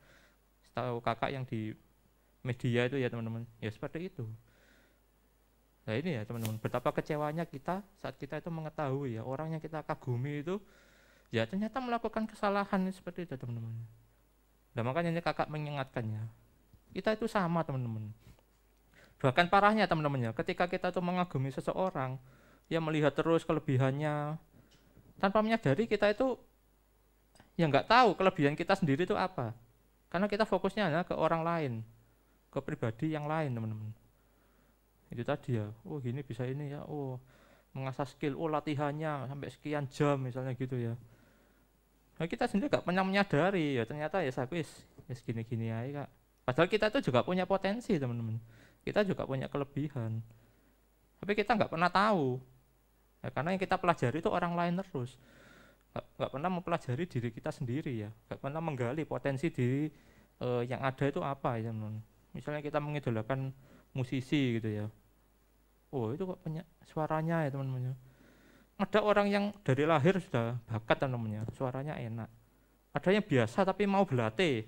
setahu kakak yang di media itu ya teman-teman, ya seperti itu. Nah ini ya teman-teman, betapa kecewanya kita saat kita itu mengetahui ya orang yang kita kagumi itu ya ternyata melakukan kesalahan seperti itu teman-teman. Nah makanya ini kakak mengingatkannya, kita itu sama teman-teman. Bahkan parahnya teman-teman ya, ketika kita tuh mengagumi seseorang, ya melihat terus kelebihannya, tanpa menyadari kita itu ya nggak tahu kelebihan kita sendiri itu apa. Karena kita fokusnya hanya ke orang lain, ke pribadi yang lain teman-teman. Itu tadi ya, oh gini bisa ini ya, oh mengasah skill, oh latihannya sampai sekian jam misalnya gitu ya. Nah, kita sendiri nggak pernah menyadari ya ternyata ya saya gini-gini aja kak. Padahal kita itu juga punya potensi teman-teman, kita juga punya kelebihan, tapi kita nggak pernah tahu ya, karena yang kita pelajari itu orang lain terus, nggak pernah mempelajari diri kita sendiri ya, nggak pernah menggali potensi diri yang ada itu apa ya teman-teman. Misalnya kita mengidolakan musisi gitu ya, oh itu kok punya suaranya ya teman-teman. Ada orang yang dari lahir sudah bakat teman-teman, suaranya enak. Ada yang biasa tapi mau berlatih,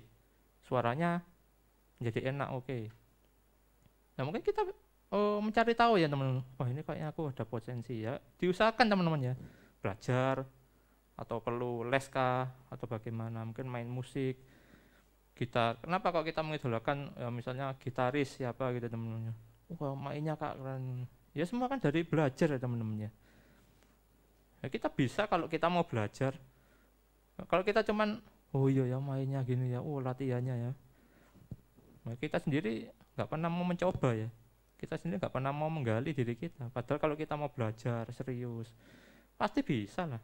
suaranya jadi enak, oke. Nah mungkin kita mencari tahu ya teman-teman, oh ini kayaknya aku ada potensi ya, diusahakan teman-teman ya, belajar atau perlu les kah atau bagaimana, mungkin main musik, gitar. Kenapa kok kita mengidolakan ya, misalnya gitaris siapa gitu teman-teman, wah mainnya kak keren. Ya semua kan dari belajar ya teman-teman ya. Ya, kita bisa kalau kita mau belajar. Kalau kita cuman oh iya ya mainnya gini ya, oh latihannya ya. Nah, kita sendiri nggak pernah mau mencoba ya. Kita sendiri nggak pernah mau menggali diri kita. Padahal kalau kita mau belajar serius, pasti bisa lah.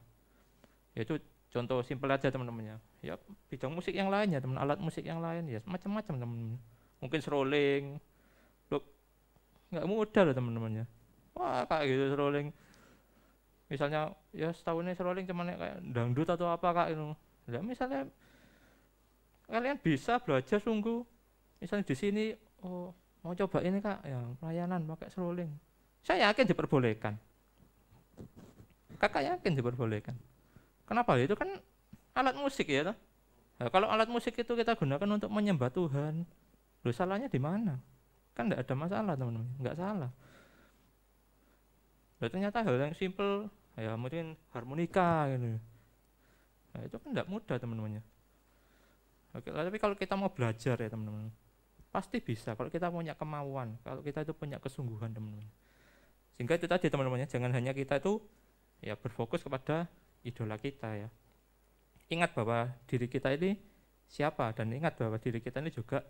Ya itu contoh simpel aja teman-teman ya. Ya bidang musik yang lain ya teman, alat musik yang lain ya macam-macam teman-teman. Mungkin strolling, loh nggak mudah loh teman-teman ya. Wah kayak gitu strolling. Misalnya ya setahun ini strolling cuman kayak dangdut atau apa kak itu. Ya misalnya kalian bisa belajar sungguh. Misalnya di sini oh mau coba ini kak ya pelayanan pakai strolling. Saya yakin diperbolehkan. Kakak yakin diperbolehkan. Kenapa? Itu kan alat musik ya toh. Nah, kalau alat musik itu kita gunakan untuk menyembah Tuhan, loh salahnya di mana? Kan tidak ada masalah teman-teman, nggak salah. Loh, ternyata hal yang simpel ya mungkin harmonika gitu. Nah, itu kan tidak mudah teman-teman. Oke, tapi kalau kita mau belajar ya teman-teman, pasti bisa kalau kita punya kemauan, kalau kita itu punya kesungguhan teman-teman. Sehingga itu tadi teman-teman, jangan hanya kita itu ya berfokus kepada idola kita ya. Ingat bahwa diri kita ini siapa, dan ingat bahwa diri kita ini juga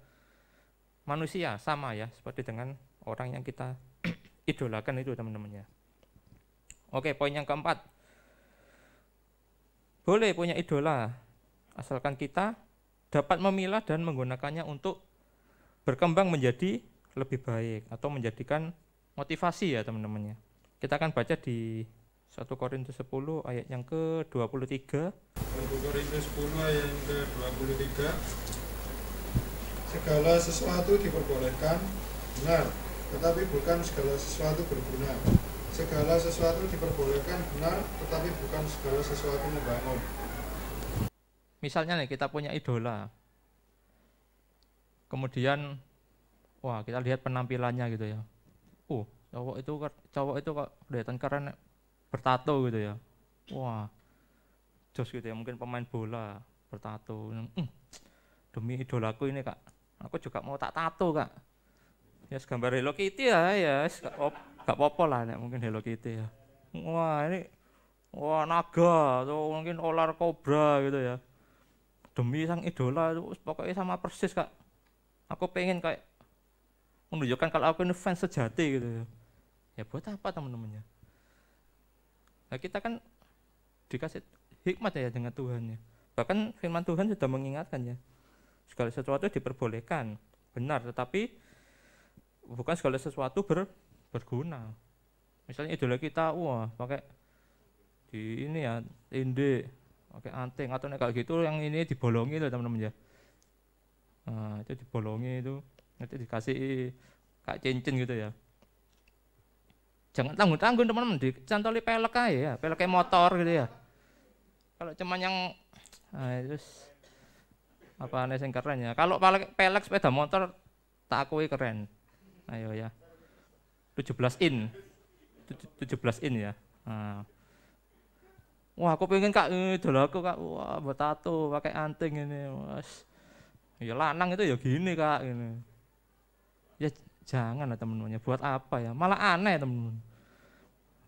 manusia sama ya, seperti dengan orang yang kita idolakan itu teman-teman ya. Oke, poin yang keempat. Boleh punya idola, asalkan kita dapat memilah dan menggunakannya untuk berkembang menjadi lebih baik atau menjadikan motivasi ya teman-teman ya. Kita akan baca di 1 Korintus 10 ayat yang ke-23. 1 Korintus 10 ayat yang ke-23. Segala sesuatu diperbolehkan, benar, tetapi bukan segala sesuatu berguna. Segala sesuatu diperbolehkan, benar, tetapi bukan segala sesuatu membangun. Misalnya nih kita punya idola, kemudian wah kita lihat penampilannya gitu ya, cowok itu kok kelihatan keren bertato gitu ya, wah jos gitu ya, mungkin pemain bola bertato, demi idolaku ini kak, aku juga mau tak tato kak, ya gambar Hello Kitty ya gak apa-apa lah nek mungkin Hello Kitty ya, wah ini wah naga atau mungkin ular kobra gitu ya, demi sang idola itu pokoknya sama persis kak, aku pengen kayak menunjukkan kalau aku ini fans sejati gitu ya, buat apa teman-temannya. Nah kita kan dikasih hikmat ya dengan Tuhan ya, bahkan firman Tuhan sudah mengingatkan ya, segala sesuatu diperbolehkan, benar, tetapi bukan segala sesuatu berguna. Misalnya idola kita wah pakai di ini ya tinde, pakai anting atau kayak gitu, yang ini dibolongi loh teman-teman ya. Nah, itu dibolongi itu nanti dikasih kayak cincin gitu ya. Jangan tanggung-tanggung teman-teman, dicantoli pelek aja ya, pelek motor gitu ya. Kalau cuman yang terus apa nih yang keren ya. Kalau pelek sepeda motor tak akui keren. Ayo ya. 17 in. 17 in ya. Nah. Wah, aku pengen Kak idolaku Kak. Wah, buat tato, pakai anting ini. Mas. Ya lanang itu ya gini Kak ini. Ya jangan lah teman-teman. Buat apa ya? Malah aneh teman-teman.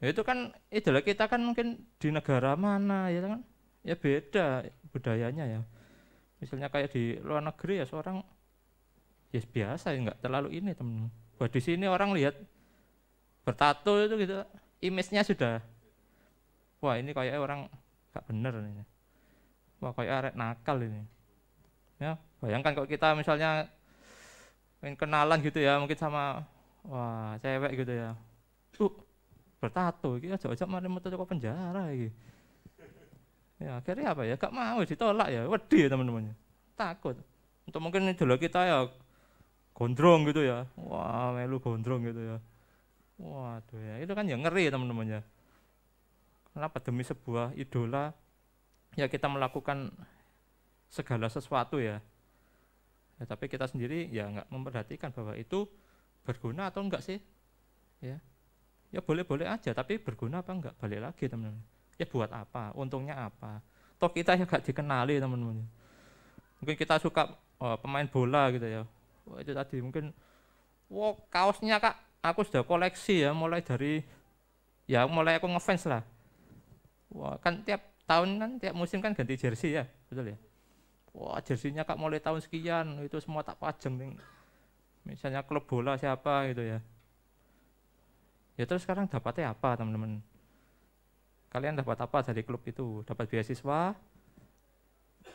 Ya itu kan idola kita kan mungkin di negara mana ya kan? Ya beda budayanya ya. Misalnya kayak di luar negeri ya seorang ya biasa ya nggak terlalu ini teman-teman. Buat di sini orang lihat bertato itu gitu, image-nya sudah wah ini kayak orang nggak bener ini. Wah kayak arek nakal ini. Ya, bayangkan kalau kita misalnya pengen kenalan gitu ya, mungkin sama wah cewek gitu ya. Bertato iki aja-aja mari metu ke penjara iki. Ya akhirnya apa ya? Gak mau ditolak ya. Wedi ya teman-teman. Takut. Untuk mungkin idola kita ya gondrong gitu ya. Wah, melu gondrong gitu ya. Waduh ya, itu kan yang ngeri ya teman-teman ya. Kenapa demi sebuah idola ya kita melakukan segala sesuatu ya. Ya tapi kita sendiri ya nggak memperhatikan bahwa itu berguna atau enggak sih. Ya. Ya boleh-boleh aja, tapi berguna apa enggak? Balik lagi teman-teman. Ya buat apa? Untungnya apa? Toh kita ya gak dikenali teman-teman. Mungkin kita suka pemain bola gitu ya. Wah itu tadi mungkin, wah kaosnya Kak, aku sudah koleksi ya, mulai dari, ya mulai aku ngefans lah. Wah kan tiap tahun kan, tiap musim kan ganti jersey ya, betul ya. Wah jersinya Kak mulai tahun sekian, itu semua tak pajang nih. Misalnya klub bola siapa gitu ya. Ya terus sekarang dapatnya apa teman-teman? Kalian dapat apa dari klub itu? Dapat beasiswa?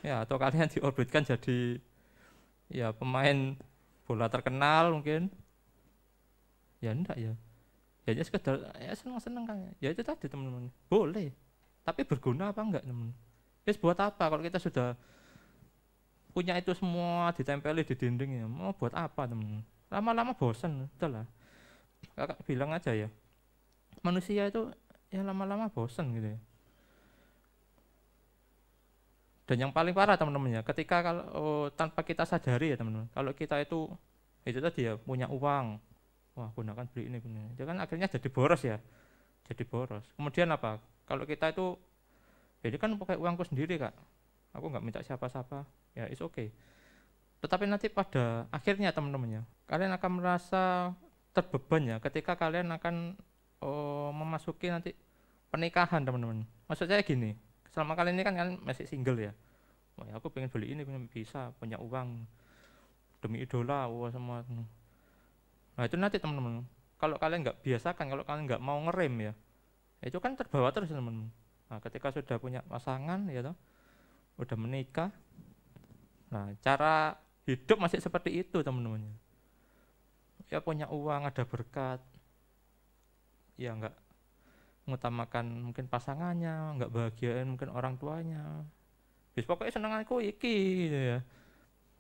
Ya, atau kalian diorbitkan jadi ya pemain bola terkenal mungkin? Ya enggak ya. Ya sekedar ya senang-senang kan. Ya itu tadi teman-teman. Boleh. Tapi berguna apa enggak teman-teman? Ya buat apa kalau kita sudah punya itu semua ditempeli di dinding ya? Mau buat apa teman-teman? Lama-lama bosan, betul lah. Kakak bilang aja ya. Manusia itu ya lama-lama bosan gitu ya. Dan yang paling parah teman-teman ya, ketika kalau tanpa kita sadari ya teman-teman, kalau kita itu tadi ya punya uang, wah gunakan beli ini, itu kan akhirnya jadi boros ya, jadi boros. Kemudian apa? Kalau kita itu, ini kan pakai uangku sendiri Kak, aku nggak minta siapa-siapa, ya it's okay. Tetapi nanti pada akhirnya teman-teman ya, kalian akan merasa terbeban ya, ketika kalian akan memasuki nanti pernikahan teman-teman. Maksud saya gini, selama kalian ini kan masih single ya. Wah, aku pengen beli ini, pengen bisa punya uang demi idola, wah semua. Nah itu nanti teman-teman, kalau kalian nggak biasakan, kalau kalian nggak mau ngerem ya, itu kan terbawa terus teman-teman. Nah ketika sudah punya pasangan ya toh, udah menikah, nah cara hidup masih seperti itu teman-teman. Ya punya uang, ada berkat, ya nggak mengutamakan mungkin pasangannya, nggak bahagiain mungkin orang tuanya. Bis pokoknya seneng aku iki gitu ya.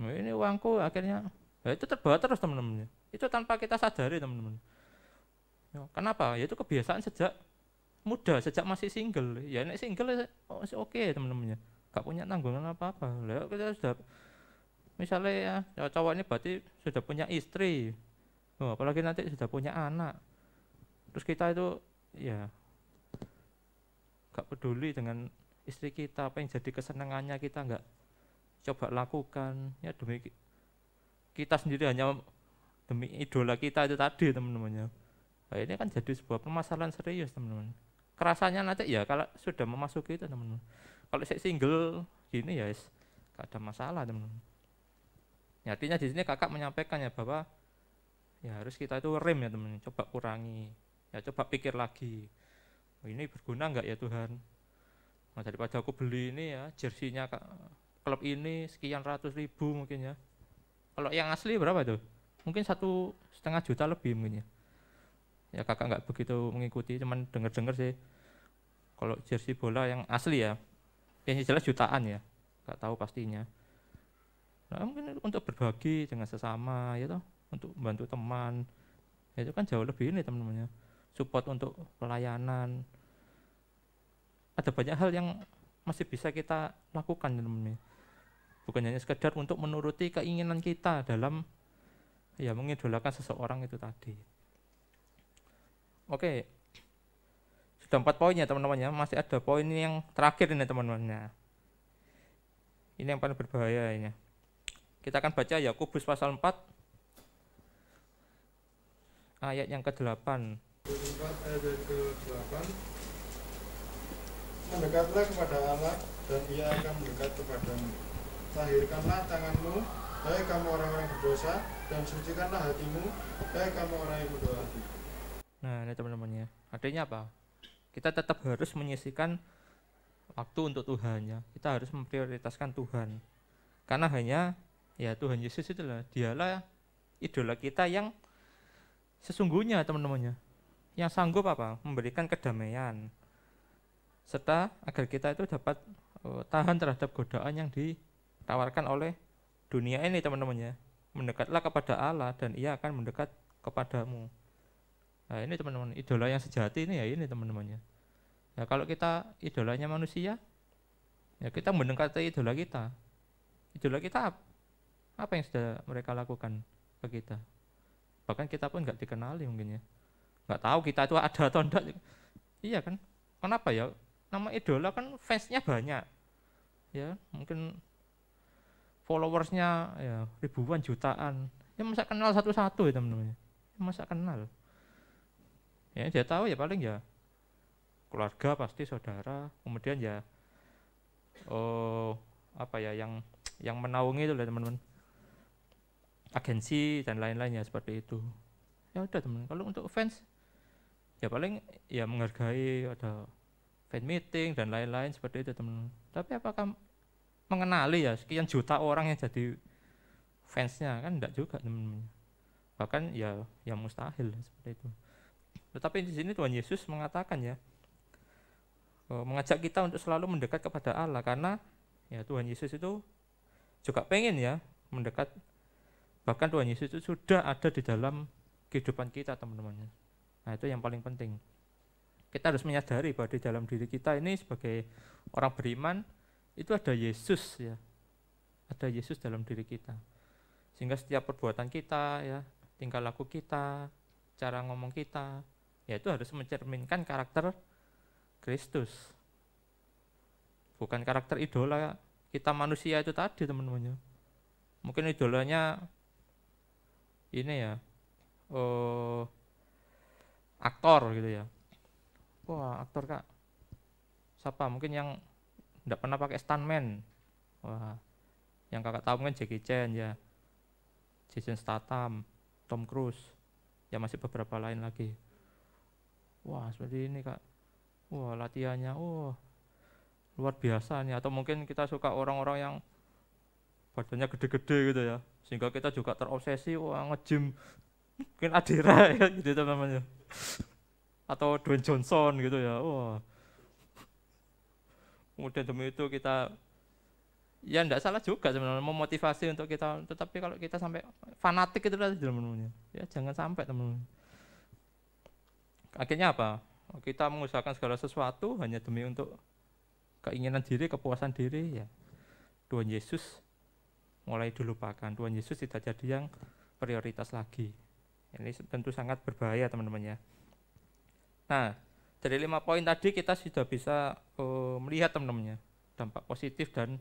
Nah, ini uangku akhirnya, ya itu terbawa terus teman-teman. Itu tanpa kita sadari teman-teman. Ya, kenapa? Ya itu kebiasaan sejak muda, sejak masih single. Ya nek single masih oke teman-teman ya. Gak punya tanggungan apa-apa. Lah kita sudah misalnya ya cowok ini berarti sudah punya istri. Oh, apalagi nanti sudah punya anak. Terus kita itu ya gak peduli dengan istri kita, apa yang jadi kesenangannya kita nggak coba lakukan ya demi kita sendiri, hanya demi idola kita itu tadi teman-teman. Nah, ini kan jadi sebuah permasalahan serius teman-teman. Kerasanya nanti ya kalau sudah memasuki itu teman-teman. Kalau saya single gini ya gak ada masalah teman-teman. Ya, artinya di sini kakak menyampaikan ya bahwa ya harus kita itu rem ya teman-teman, coba kurangi. Ya coba pikir lagi, oh, ini berguna nggak ya Tuhan? Nah, daripada aku beli ini ya jersinya klub ini sekian ratus ribu mungkin ya. Kalau yang asli berapa tuh? Mungkin 1,5 juta lebih mungkin ya. Ya kakak nggak begitu mengikuti, cuman dengar-dengar sih. Kalau jersey bola yang asli ya, yang jelas jutaan ya, nggak tahu pastinya. Nah mungkin untuk berbagi dengan sesama ya toh, untuk membantu teman, ya, itu kan jauh lebih ini teman-teman ya. Support untuk pelayanan, ada banyak hal yang masih bisa kita lakukan teman-teman. Bukan hanya sekedar untuk menuruti keinginan kita dalam ya mengidolakan seseorang itu tadi. Oke, sudah 4 poin ya teman-teman ya. Masih ada poin yang terakhir ini teman-teman. Nah, ini yang paling berbahaya ini. Kita akan baca Yakobus pasal 4 ayat yang ke-8. 4 ayat ke-8. Mendekatlah kepada Allah dan Ia akan mendekat kepadamu. Tahirkanlah tanganmu, hai kamu orang-orang berdosa, dan sucikanlah hatimu, hai kamu orang yang berdoa. Nah, ini teman-teman ya. Artinya apa? Kita tetap harus menyisihkan waktu untuk Tuhan ya. Kita harus memprioritaskan Tuhan. Karena hanya ya Tuhan Yesus itulah, dialah idola kita yang sesungguhnya teman-teman ya. Yang sanggup apa? Memberikan kedamaian. Serta agar kita itu dapat tahan terhadap godaan yang ditawarkan oleh dunia ini teman-teman ya. Mendekatlah kepada Allah dan Ia akan mendekat kepadamu. Nah ini teman-teman, idola yang sejati ini ya ini teman-teman ya. Ya kalau kita idolanya manusia, ya kita mendekati idola kita. Idola kita apa yang sudah mereka lakukan ke kita? Bahkan kita pun nggak dikenali mungkin ya. Nggak tahu kita itu ada atau enggak. Iya kan? Kenapa ya? Nama idola kan fansnya banyak. Ya mungkin followersnya ya ribuan jutaan. Ya masa kenal satu-satu ya teman-teman. Masa kenal? Ya dia tahu ya paling ya keluarga pasti saudara, kemudian ya apa ya yang menaungi itu lah teman-teman, agensi dan lain-lainnya seperti itu. Ya udah teman, kalau untuk fans ya paling ya menghargai, ada fan meeting dan lain-lain seperti itu teman. Tapi apakah mengenali ya sekian juta orang yang jadi fansnya? Kan enggak juga teman-teman. Bahkan ya mustahil seperti itu. Tetapi di sini Tuhan Yesus mengatakan ya, mengajak kita untuk selalu mendekat kepada Allah, karena ya Tuhan Yesus itu juga pengen ya mendekat. Bahkan Tuhan Yesus itu sudah ada di dalam kehidupan kita teman-teman. Nah itu yang paling penting. Kita harus menyadari bahwa di dalam diri kita ini sebagai orang beriman itu ada Yesus ya, ada Yesus dalam diri kita. Sehingga setiap perbuatan kita ya, tingkah laku kita, cara ngomong kita, ya itu harus mencerminkan karakter Kristus, bukan karakter idola kita manusia itu tadi teman-teman. Mungkin idolanya ini ya aktor gitu ya. Wah aktor kak siapa? Mungkin yang tidak pernah pakai stuntman. Wah yang kakak tahu mungkin Jackie Chan ya, Jason Statham, Tom Cruise, ya masih beberapa lain lagi. Wah seperti ini kak, wah latihannya luar biasa nih. Atau mungkin kita suka orang-orang yang badannya gede-gede gitu ya, sehingga kita juga terobsesi, wah nge-gym mungkin Adira ya gitu teman-teman. Atau Dwayne Johnson gitu ya, wah. Kemudian demi itu kita ya enggak salah juga sebenarnya memotivasi untuk kita, tetapi kalau kita sampai fanatik itu tadi teman-teman ya jangan sampai teman-teman. Akhirnya apa? Kita mengusahakan segala sesuatu hanya demi untuk keinginan diri, kepuasan diri ya. Tuhan Yesus mulai dilupakan. Tuhan Yesus tidak jadi yang prioritas lagi. Ini tentu sangat berbahaya teman-teman ya. Nah, dari 5 poin tadi kita sudah bisa melihat teman-teman ya, dampak positif dan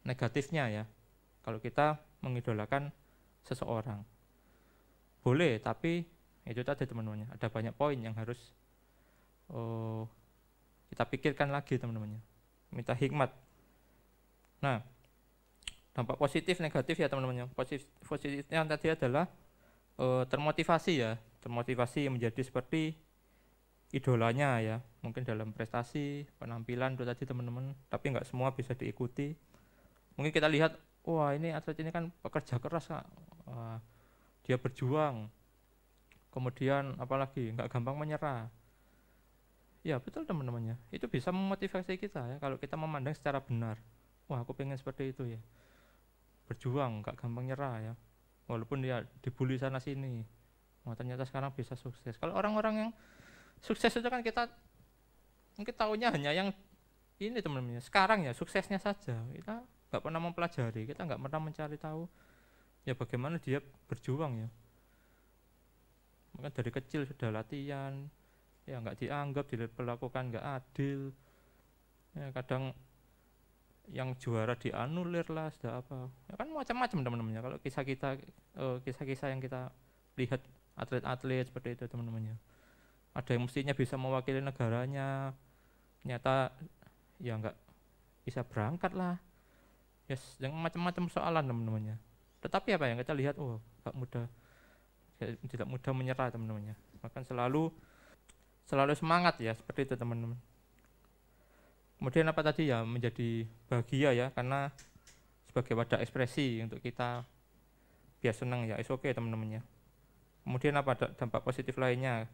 negatifnya ya. Kalau kita mengidolakan seseorang. Boleh, tapi itu tadi teman-teman, ada banyak poin yang harus kita pikirkan lagi teman-teman. Minta hikmat. Nah, dampak positif negatif ya teman-teman. Positifnya tadi adalah termotivasi ya, termotivasi menjadi seperti idolanya ya, mungkin dalam prestasi, penampilan itu tadi teman-teman, tapi nggak semua bisa diikuti. Mungkin kita lihat, wah ini atlet ini kan pekerja keras kak, dia berjuang, kemudian apalagi nggak gampang menyerah. Ya betul teman-temannya, itu bisa memotivasi kita ya kalau kita memandang secara benar. Wah aku pengen seperti itu ya, berjuang nggak gampang nyerah ya, walaupun dia dibully sana sini. Wah ternyata sekarang bisa sukses. Kalau orang-orang yang sukses itu kan kita mungkin tahunya hanya yang ini teman-teman, sekarang ya suksesnya saja. Kita nggak pernah mempelajari, kita nggak pernah mencari tahu ya bagaimana dia berjuang ya. mungkin dari kecil sudah latihan, ya nggak dianggap, diperlakukan nggak adil, ya kadang yang juara dianulir lah, sudah apa, ya kan macam-macam teman-temannya. Kalau kisah-kisah yang kita lihat atlet-atlet seperti itu teman-temannya, ada yang mestinya bisa mewakili negaranya, ternyata ya nggak bisa berangkat lah, yes, yang macam-macam soalan teman-temannya. Tetapi apa yang kita lihat, tidak mudah menyerah teman-temannya, bahkan selalu semangat ya, seperti itu teman-teman. Kemudian apa tadi ya, menjadi bahagia ya, karena sebagai wadah ekspresi untuk kita biar senang ya, oke teman-temannya. Kemudian apa dampak positif lainnya,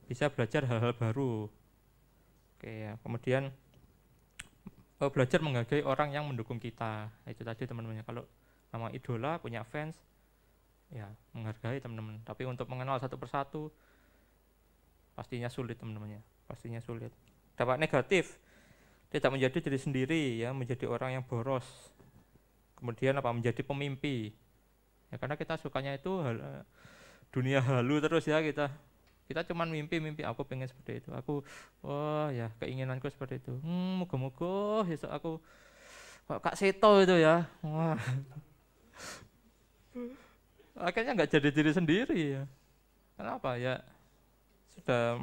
bisa belajar hal-hal baru, oke ya. Kemudian belajar menghargai orang yang mendukung kita, itu tadi teman-temannya. Kalau nama idola, punya fans, ya menghargai teman-teman. Tapi untuk mengenal satu persatu pastinya sulit teman-temannya, pastinya sulit. Dampak negatif, tidak menjadi diri sendiri ya, menjadi orang yang boros. Kemudian apa, menjadi pemimpi ya, karena kita sukanya itu dunia halu terus ya, kita cuman mimpi aku pengen seperti itu, aku ya keinginanku seperti itu, moga-moga besok aku Kak Seto itu ya, wah akhirnya nggak jadi diri sendiri ya. Kenapa ya, sudah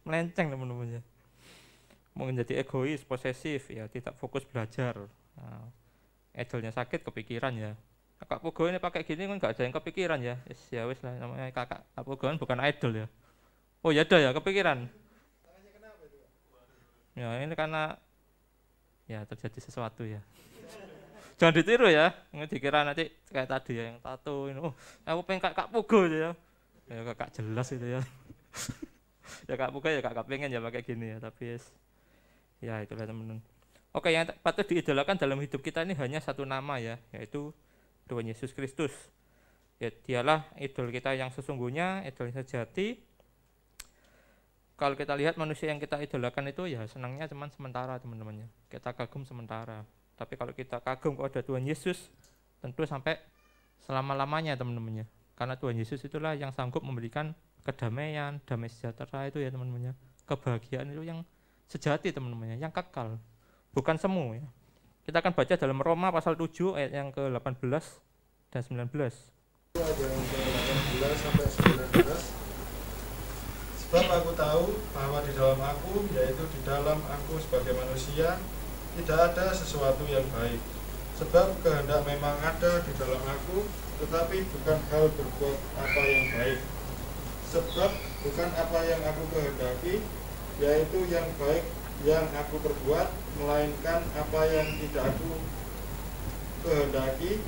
melenceng teman-teman ya, mungkin jadi egois, posesif ya, tidak fokus belajar. Idolnya sakit, kepikiran ya, Kak Pugo ini pakai gini kan nggak ada yang kepikiran ya, ya wis lah, namanya Kak Pugo kan bukan idol ya. Oh ya ada ya, kepikiran ya, ini karena ya terjadi sesuatu ya. Jangan ditiru ya, dikira nanti kayak tadi ya, yang tato ini, aku pengen Kak Pugo ya Kak jelas itu ya. Ya Kak Pugo ya Kak pengen ya pakai gini ya, tapi ya itulah teman-teman. Oke, yang patut diidolakan dalam hidup kita ini hanya satu nama ya, yaitu Tuhan Yesus Kristus. Ya, dialah idol kita yang sesungguhnya, idol yang sejati. Kalau kita lihat manusia yang kita idolakan itu ya senangnya cuman sementara teman-temannya, kita kagum sementara. Tapi kalau kita kagum kepada Tuhan Yesus, tentu sampai selama-lamanya teman-temannya. Karena Tuhan Yesus itulah yang sanggup memberikan kedamaian, damai sejahtera itu ya teman-temannya. Kebahagiaan itu yang sejati teman-temannya, yang kekal, bukan semu ya. Kita akan baca dalam Roma pasal 7 ayat yang ke-18 dan 19. Ada yang ke-18 sampai 19. Sebab aku tahu bahwa di dalam aku, yaitu di dalam aku sebagai manusia, tidak ada sesuatu yang baik. Sebab kehendak memang ada di dalam aku, tetapi bukan hal berbuat apa yang baik. Sebab bukan apa yang aku kehendaki, yaitu yang baik yang aku perbuat, melainkan apa yang tidak aku kehendaki,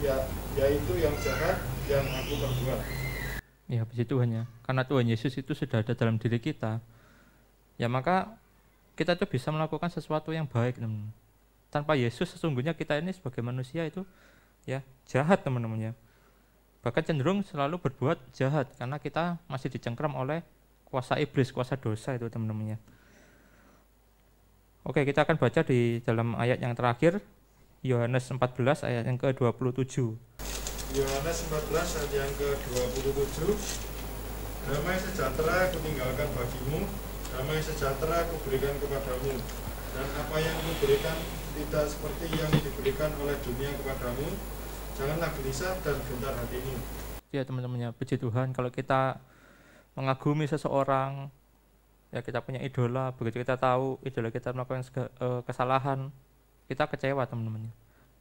yaitu yang jahat yang aku perbuat. Ya, puji Tuhan ya. Karena Tuhan Yesus itu sudah ada dalam diri kita, ya maka kita tuh bisa melakukan sesuatu yang baik teman-teman. Tanpa Yesus sesungguhnya kita ini sebagai manusia itu ya jahat teman-teman ya. Bahkan cenderung selalu berbuat jahat karena kita masih dicengkram oleh kuasa iblis, kuasa dosa itu teman-teman ya. Oke, kita akan baca di dalam ayat yang terakhir, Yohanes 14 ayat yang ke-27. Yohanes 14 ayat yang ke-27. Damai sejahtera aku tinggalkan bagimu, damai sejahtera aku berikan kepadamu, dan apa yang aku berikan tidak seperti yang diberikan oleh dunia kepadamu. Janganlah gelisah dan gentar hatimu. Ya teman-temannya, puji Tuhan, kalau kita mengagumi seseorang, ya kita punya idola, begitu kita tahu idola kita melakukan kesalahan, kita kecewa teman-temannya.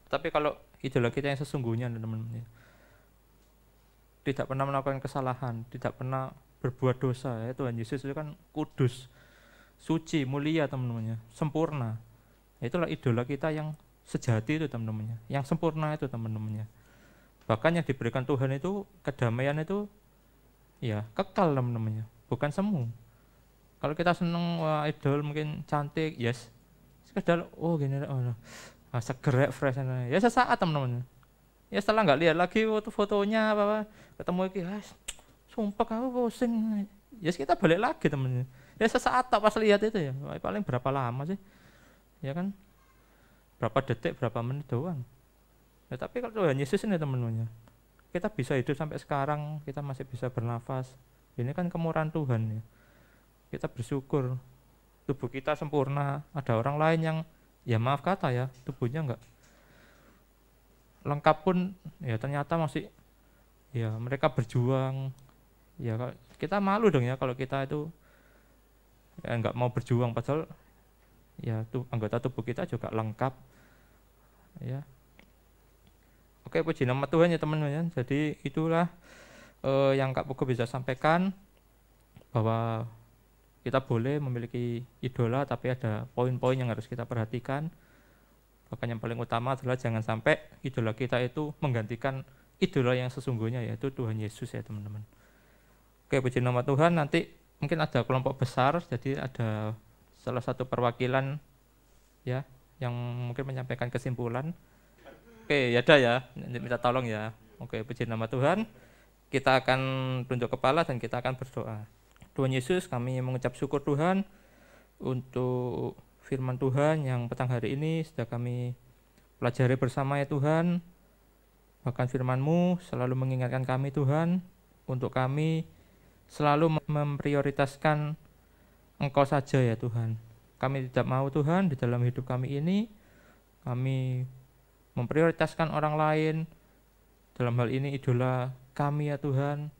Tapi kalau idola kita yang sesungguhnya teman-teman, tidak pernah melakukan kesalahan, tidak pernah berbuat dosa, ya Tuhan Yesus itu kan kudus, suci, mulia teman-temannya, sempurna. Itulah idola kita yang sejati itu teman-temannya, yang sempurna itu teman-temannya. Bahkan yang diberikan Tuhan itu kedamaian itu ya kekal teman-temannya, bukan semu. Kalau kita seneng wah idol mungkin cantik, yes, sekedar gini, seger, fresh, ya sesaat teman-teman. Ya setelah nggak lihat lagi foto-fotonya apa ketemu lagi, sumpah aku pusing. Ya kita balik lagi teman-teman. Ya sesaat tak pas lihat itu ya, paling berapa lama sih? Ya kan, berapa detik, berapa menit doang. Ya, tapi kalau Tuhan Yesus ini teman-teman, kita bisa hidup sampai sekarang, kita masih bisa bernafas, Ini kan kemurahan Tuhan ya. Kita bersyukur tubuh kita sempurna. Ada orang lain yang ya maaf kata ya, tubuhnya enggak lengkap pun ya ternyata masih ya mereka berjuang. Ya kita malu dong ya kalau kita itu ya enggak mau berjuang padahal ya anggota tubuh kita juga lengkap ya. Oke, puji nama Tuhan ya teman-teman. Jadi itulah yang Kak Pugu bisa sampaikan, bahwa kita boleh memiliki idola tapi ada poin-poin yang harus kita perhatikan. Bahkan yang paling utama adalah jangan sampai idola kita itu menggantikan idola yang sesungguhnya, yaitu Tuhan Yesus ya teman-teman. Oke, puji nama Tuhan. Nanti mungkin ada kelompok besar, jadi ada salah satu perwakilan ya yang mungkin menyampaikan kesimpulan. Oke, ya ada ya, minta tolong ya. Oke, puji nama Tuhan. Kita akan tunduk kepala dan kita akan berdoa. Tuhan Yesus, kami mengucap syukur Tuhan untuk firman Tuhan yang petang hari ini sudah kami pelajari bersama ya Tuhan. Bahkan firman-Mu selalu mengingatkan kami Tuhan, untuk kami selalu memprioritaskan Engkau saja ya Tuhan. Kami tidak mau Tuhan di dalam hidup kami ini, kami memprioritaskan orang lain, dalam hal ini idola kami ya Tuhan,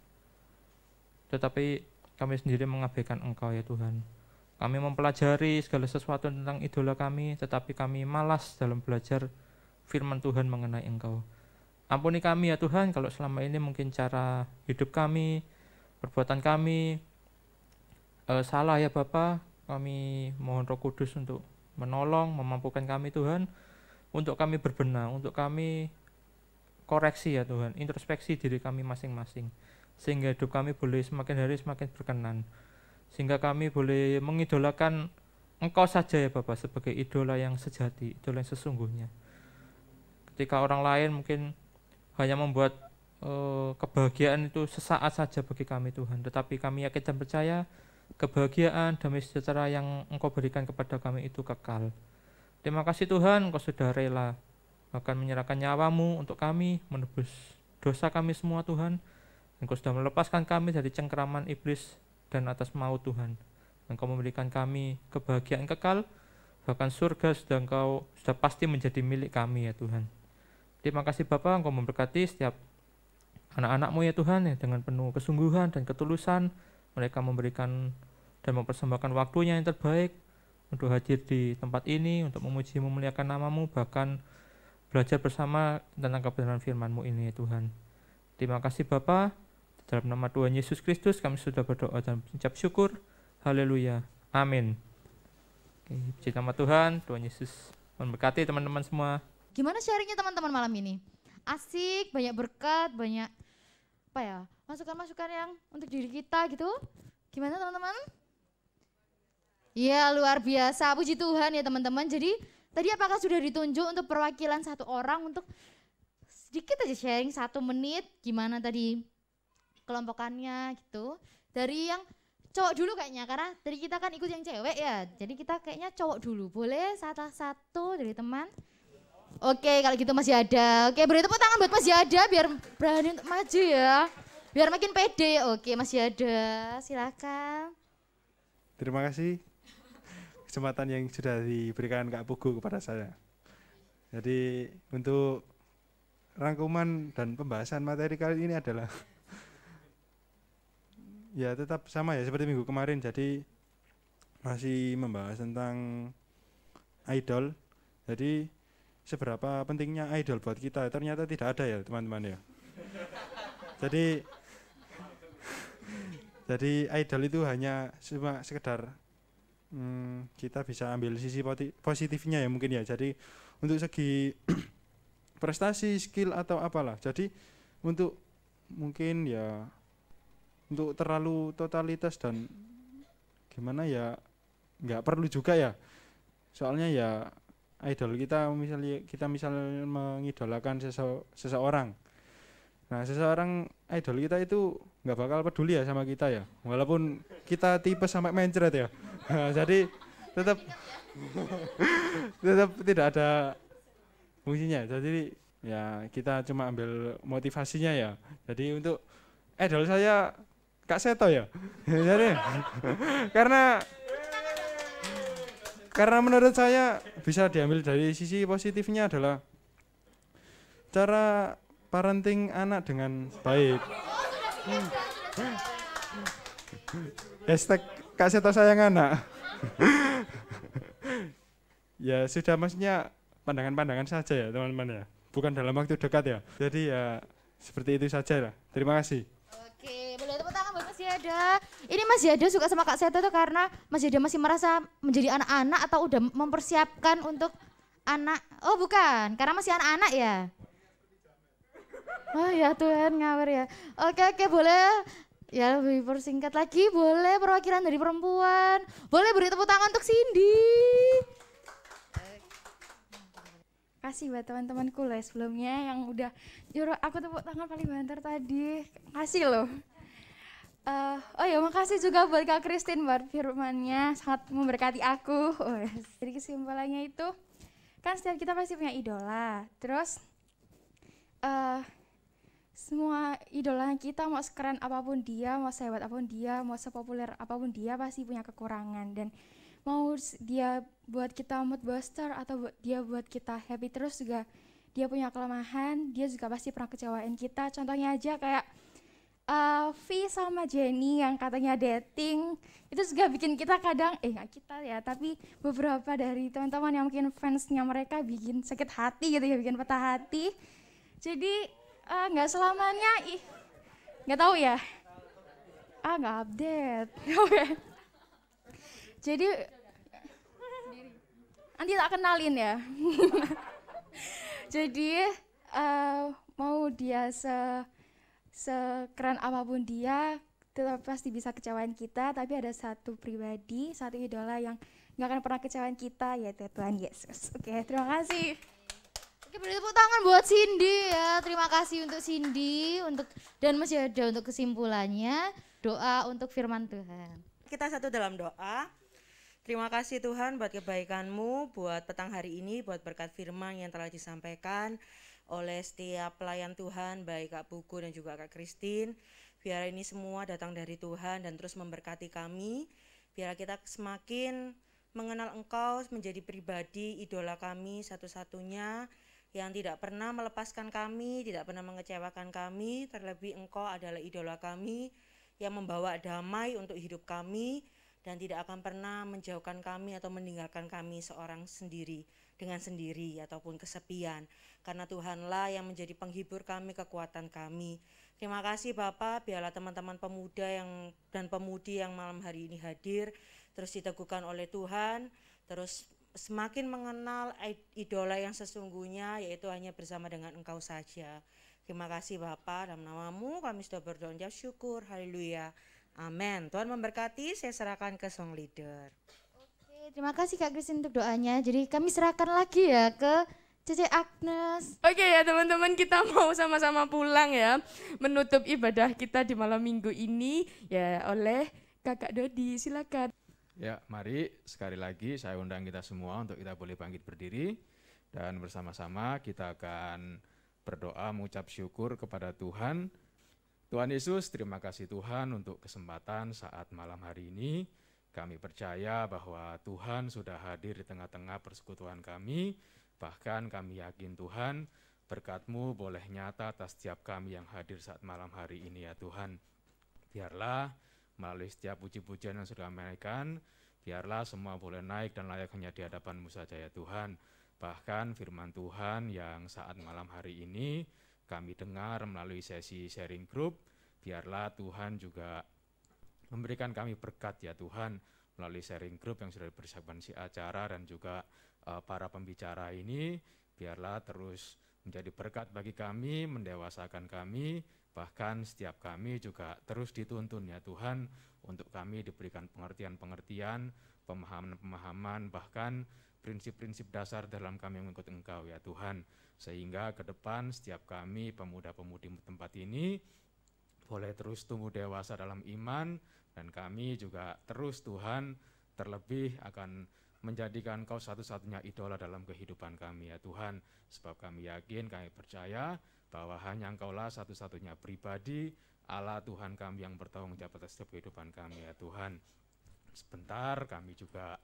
tetapi kami sendiri mengabaikan Engkau ya Tuhan. Kami mempelajari segala sesuatu tentang idola kami, tetapi kami malas dalam belajar firman Tuhan mengenai Engkau. Ampuni kami ya Tuhan kalau selama ini mungkin cara hidup kami, perbuatan kami salah ya Bapa. Kami mohon Roh Kudus untuk menolong, memampukan kami Tuhan, untuk kami berbenah, untuk kami koreksi ya Tuhan, introspeksi diri kami masing-masing, sehingga hidup kami boleh semakin hari semakin berkenan, sehingga kami boleh mengidolakan Engkau saja ya Bapa sebagai idola yang sejati, idola yang sesungguhnya. Ketika orang lain mungkin hanya membuat kebahagiaan itu sesaat saja bagi kami Tuhan, tetapi kami yakin dan percaya kebahagiaan, damai sejahtera yang Engkau berikan kepada kami itu kekal. Terima kasih Tuhan, Engkau sudah rela bahkan menyerahkan nyawa-Mu untuk kami, menebus dosa kami semua Tuhan. Engkau sudah melepaskan kami dari cengkeraman iblis dan atas maut Tuhan. Engkau memberikan kami kebahagiaan kekal, bahkan surga sudah pasti menjadi milik kami ya Tuhan. Terima kasih Bapa, Engkau memberkati setiap anak-anak-Mu ya Tuhan, ya, dengan penuh kesungguhan dan ketulusan mereka memberikan dan mempersembahkan waktunya yang terbaik untuk hadir di tempat ini, untuk memuji memuliakan nama-Mu, bahkan belajar bersama tentang kebenaran firman-Mu ini ya Tuhan. Terima kasih Bapa, dalam nama Tuhan Yesus Kristus kami sudah berdoa dan mengucap syukur. Haleluya, amin. Oke, puji nama Tuhan, Tuhan Yesus memberkati teman-teman semua. Gimana sharingnya teman-teman malam ini? Asik, banyak berkat, banyak masukan-masukan yang untuk diri kita gitu. Gimana teman-teman? Ya luar biasa, puji Tuhan ya teman-teman. Jadi tadi apakah sudah ditunjuk untuk perwakilan satu orang untuk sedikit aja sharing 1 menit gimana tadi kelompokannya gitu. Dari yang cowok dulu kayaknya, karena tadi kita kan ikut yang cewek ya. Jadi kita kayaknya cowok dulu, boleh satu dari teman? Oke, kalau gitu masih ada. Oke, beri tepuk tangan buat masih ada biar berani untuk maju ya. Biar makin pede. Oke, masih ada. Silakan. Terima kasih kesempatan yang sudah diberikan Kak Pugu kepada saya. Jadi untuk rangkuman dan pembahasan materi kali ini adalah ya tetap sama ya seperti minggu kemarin. Jadi masih membahas tentang idol. Jadi seberapa pentingnya idol buat kita, ternyata tidak ada ya teman-teman ya. Jadi idol itu hanya cuma sekedar kita bisa ambil sisi positifnya ya mungkin ya. Jadi untuk segi prestasi, skill atau apalah. Jadi untuk mungkin ya untuk terlalu totalitas dan gimana ya nggak perlu juga ya. Soalnya ya idol kita misalnya mengidolakan seseorang. Nah, seseorang idol kita itu nggak bakal peduli ya sama kita ya, walaupun kita tipe sampai mencret ya. Nah, jadi tetap tidak ada fungsinya. Jadi ya kita cuma ambil motivasinya ya. Jadi untuk idol saya Kak Seto ya. Jadi karena menurut saya bisa diambil dari sisi positifnya adalah cara parenting anak dengan baik. Hashtag Kak Seto sayang anak. Ya sudah, maksudnya pandangan-pandangan saja ya teman-teman ya, bukan dalam waktu dekat ya. Jadi ya seperti itu saja lah. Terima kasih. Oke, boleh tepuk tangan buat Mas Yada. Ini Mas Yada suka sama Kak Seto tuh karena Mas Yada masih merasa menjadi anak-anak atau udah mempersiapkan untuk anak? Oh bukan, karena masih anak-anak ya. Oh ya Tuhan, ngawur ya. Oke, boleh. Ya lebih persingkat lagi, boleh perwakilan dari perempuan. Boleh beri tepuk tangan untuk Cindy. Kasih buat teman-temanku lah sebelumnya yang udah nyuruh aku tepuk tangan paling banter tadi. Kasih loh. Oh ya, makasih juga buat Kak Christine buat firmannya, sangat memberkati aku. Jadi kesimpulannya itu, kan setiap kita pasti punya idola. Terus semua idola kita, mau sekeren apapun dia, mau sehebat apapun dia, mau sepopuler apapun dia, pasti punya kekurangan. Dan mau dia buat kita mood booster atau dia buat kita happy terus, juga dia punya kelemahan, dia juga pasti pernah kecewain kita. Contohnya aja kayak V sama Jenny yang katanya dating, itu juga bikin kita kadang, nggak kita ya, tapi beberapa dari teman-teman yang mungkin fansnya mereka bikin sakit hati gitu ya, bikin patah hati. Jadi nggak selamanya, nggak tahu ya, nggak update. Jadi nanti tak kenalin ya. Jadi mau dia sekeren apapun dia, tetap pasti bisa kecewain kita. Tapi ada satu pribadi, satu idola yang nggak akan pernah kecewain kita, yaitu Tuhan Yesus. Oke, terima kasih. Oke, beri tepuk tangan buat Cindy ya. Terima kasih untuk Cindy dan Mas Yada untuk kesimpulannya. Doa untuk firman Tuhan. Kita satu dalam doa. Terima kasih Tuhan buat kebaikan-Mu, buat petang hari ini, buat berkat firman yang telah disampaikan oleh setiap pelayan Tuhan, baik Kak Pugu dan juga Kak Christine. Biar ini semua datang dari Tuhan dan terus memberkati kami. Biar kita semakin mengenal Engkau menjadi pribadi idola kami satu-satunya yang tidak pernah melepaskan kami, tidak pernah mengecewakan kami. Terlebih Engkau adalah idola kami yang membawa damai untuk hidup kami, dan tidak akan pernah menjauhkan kami atau meninggalkan kami seorang sendiri, dengan sendiri ataupun kesepian. Karena Tuhanlah yang menjadi penghibur kami, kekuatan kami. Terima kasih Bapak, biarlah teman-teman pemuda dan pemudi yang malam hari ini hadir, terus diteguhkan oleh Tuhan, terus semakin mengenal idola yang sesungguhnya, yaitu hanya bersama dengan Engkau saja. Terima kasih Bapak, dalam nama-Mu kami sudah berdoa dan syukur, haleluya. Amin. Tuhan memberkati, saya serahkan ke song leader. Oke, terima kasih Kak Christine untuk doanya. Jadi kami serahkan lagi ya ke Cece Agnes. Oke ya teman-teman, kita mau sama-sama pulang ya, menutup ibadah kita di malam minggu ini ya oleh Kakak Dodi, silakan. Ya, mari sekali lagi saya undang kita semua untuk kita boleh bangkit berdiri dan bersama-sama kita akan berdoa mengucap syukur kepada Tuhan. Tuhan Yesus, terima kasih Tuhan untuk kesempatan saat malam hari ini. Kami percaya bahwa Tuhan sudah hadir di tengah-tengah persekutuan kami. Bahkan kami yakin Tuhan, berkat-Mu boleh nyata atas setiap kami yang hadir saat malam hari ini ya Tuhan. Biarlah melalui setiap puji-pujian yang sudah kami naikkan, biarlah semua boleh naik dan layak hanya di hadapan-Mu saja ya Tuhan. Bahkan firman Tuhan yang saat malam hari ini kami dengar melalui sesi sharing group, biarlah Tuhan juga memberikan kami berkat ya Tuhan, melalui sharing group yang sudah dipersiapkan si acara dan juga para pembicara ini, biarlah terus menjadi berkat bagi kami, mendewasakan kami, bahkan setiap kami juga terus dituntun ya Tuhan, untuk kami diberikan pengertian-pengertian, pemahaman-pemahaman, bahkan prinsip-prinsip dasar dalam kami mengikut Engkau ya Tuhan. Sehingga ke depan setiap kami pemuda-pemudi tempat ini boleh terus tumbuh dewasa dalam iman, dan kami juga terus Tuhan terlebih akan menjadikan Kau satu-satunya idola dalam kehidupan kami ya Tuhan. Sebab kami yakin, kami percaya bahwa hanya Engkaulah satu-satunya pribadi Allah Tuhan kami yang bertanggung jawab atas setiap kehidupan kami ya Tuhan. Sebentar kami juga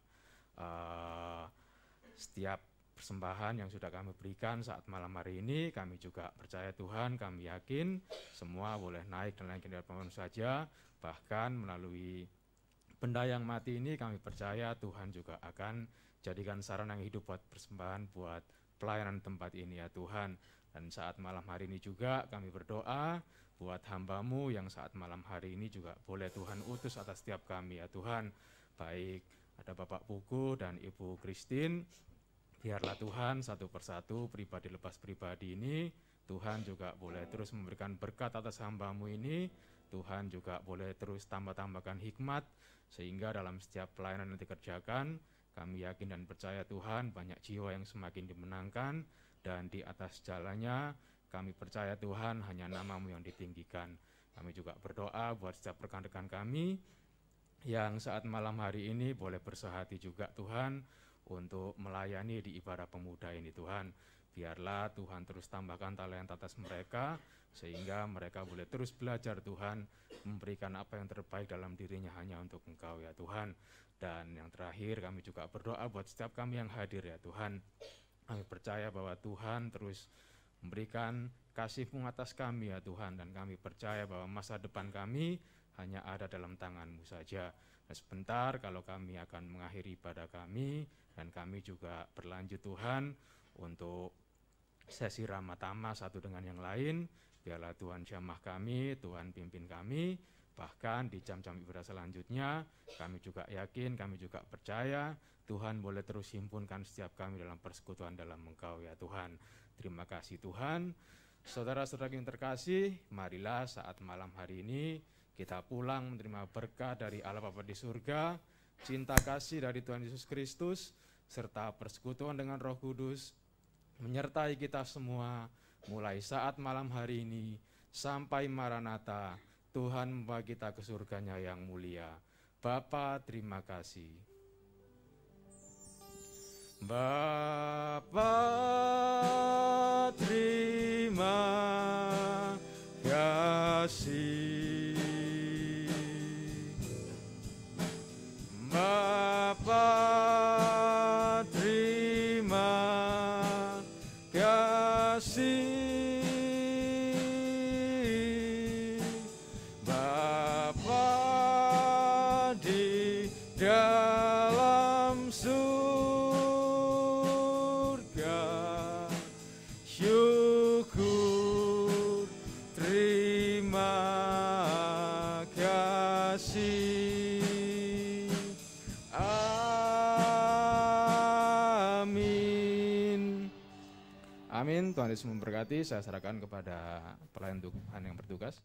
setiap persembahan yang sudah kami berikan saat malam hari ini, kami juga percaya Tuhan, kami yakin semua boleh naik dan naik dari apapun saja, bahkan melalui benda yang mati ini kami percaya Tuhan juga akan jadikan sarana yang hidup buat persembahan, buat pelayanan tempat ini ya Tuhan. Dan saat malam hari ini juga kami berdoa buat hamba-Mu yang saat malam hari ini juga boleh Tuhan utus atas setiap kami ya Tuhan. Baik ada Bapak Pugu dan Ibu Christine, biarlah Tuhan satu persatu pribadi lepas pribadi ini, Tuhan juga boleh terus memberikan berkat atas hamba-Mu ini. Tuhan juga boleh terus tambah-tambahkan hikmat, sehingga dalam setiap pelayanan yang dikerjakan, kami yakin dan percaya Tuhan banyak jiwa yang semakin dimenangkan, dan di atas jalannya kami percaya Tuhan hanya nama-Mu yang ditinggikan. Kami juga berdoa buat setiap rekan-rekan kami yang saat malam hari ini boleh bersehati juga Tuhan untuk melayani di ibadah pemuda ini Tuhan. Biarlah Tuhan terus tambahkan talenta atas mereka, sehingga mereka boleh terus belajar Tuhan, memberikan apa yang terbaik dalam dirinya hanya untuk Engkau ya Tuhan. Dan yang terakhir kami juga berdoa buat setiap kami yang hadir ya Tuhan. Kami percaya bahwa Tuhan terus memberikan kasih-Mu atas kami ya Tuhan, dan kami percaya bahwa masa depan kami hanya ada dalam tangan-Mu saja. Dan sebentar kalau kami akan mengakhiri ibadah kami, dan kami juga berlanjut Tuhan untuk sesi Ramatama satu dengan yang lain. Biarlah Tuhan jamah kami, Tuhan pimpin kami, bahkan di jam-jam ibadah selanjutnya kami juga yakin, kami juga percaya Tuhan boleh terus himpunkan setiap kami dalam persekutuan dalam Engkau ya Tuhan. Terima kasih Tuhan. Saudara-saudara yang terkasih, marilah saat malam hari ini kita pulang menerima berkat dari Allah Bapa di surga, cinta kasih dari Tuhan Yesus Kristus, serta persekutuan dengan Roh Kudus menyertai kita semua mulai saat malam hari ini sampai Maranatha. Tuhan membawa kita ke surganya yang mulia. Bapa, terima kasih. Bapa, terima kasih. Bapa, terima kasih. Bapa di dalam surga, syukur terima kasih. Amin. Amin. Tuhan Yesus memberkati. Saya serahkan kepada pelayan Tuhan yang bertugas.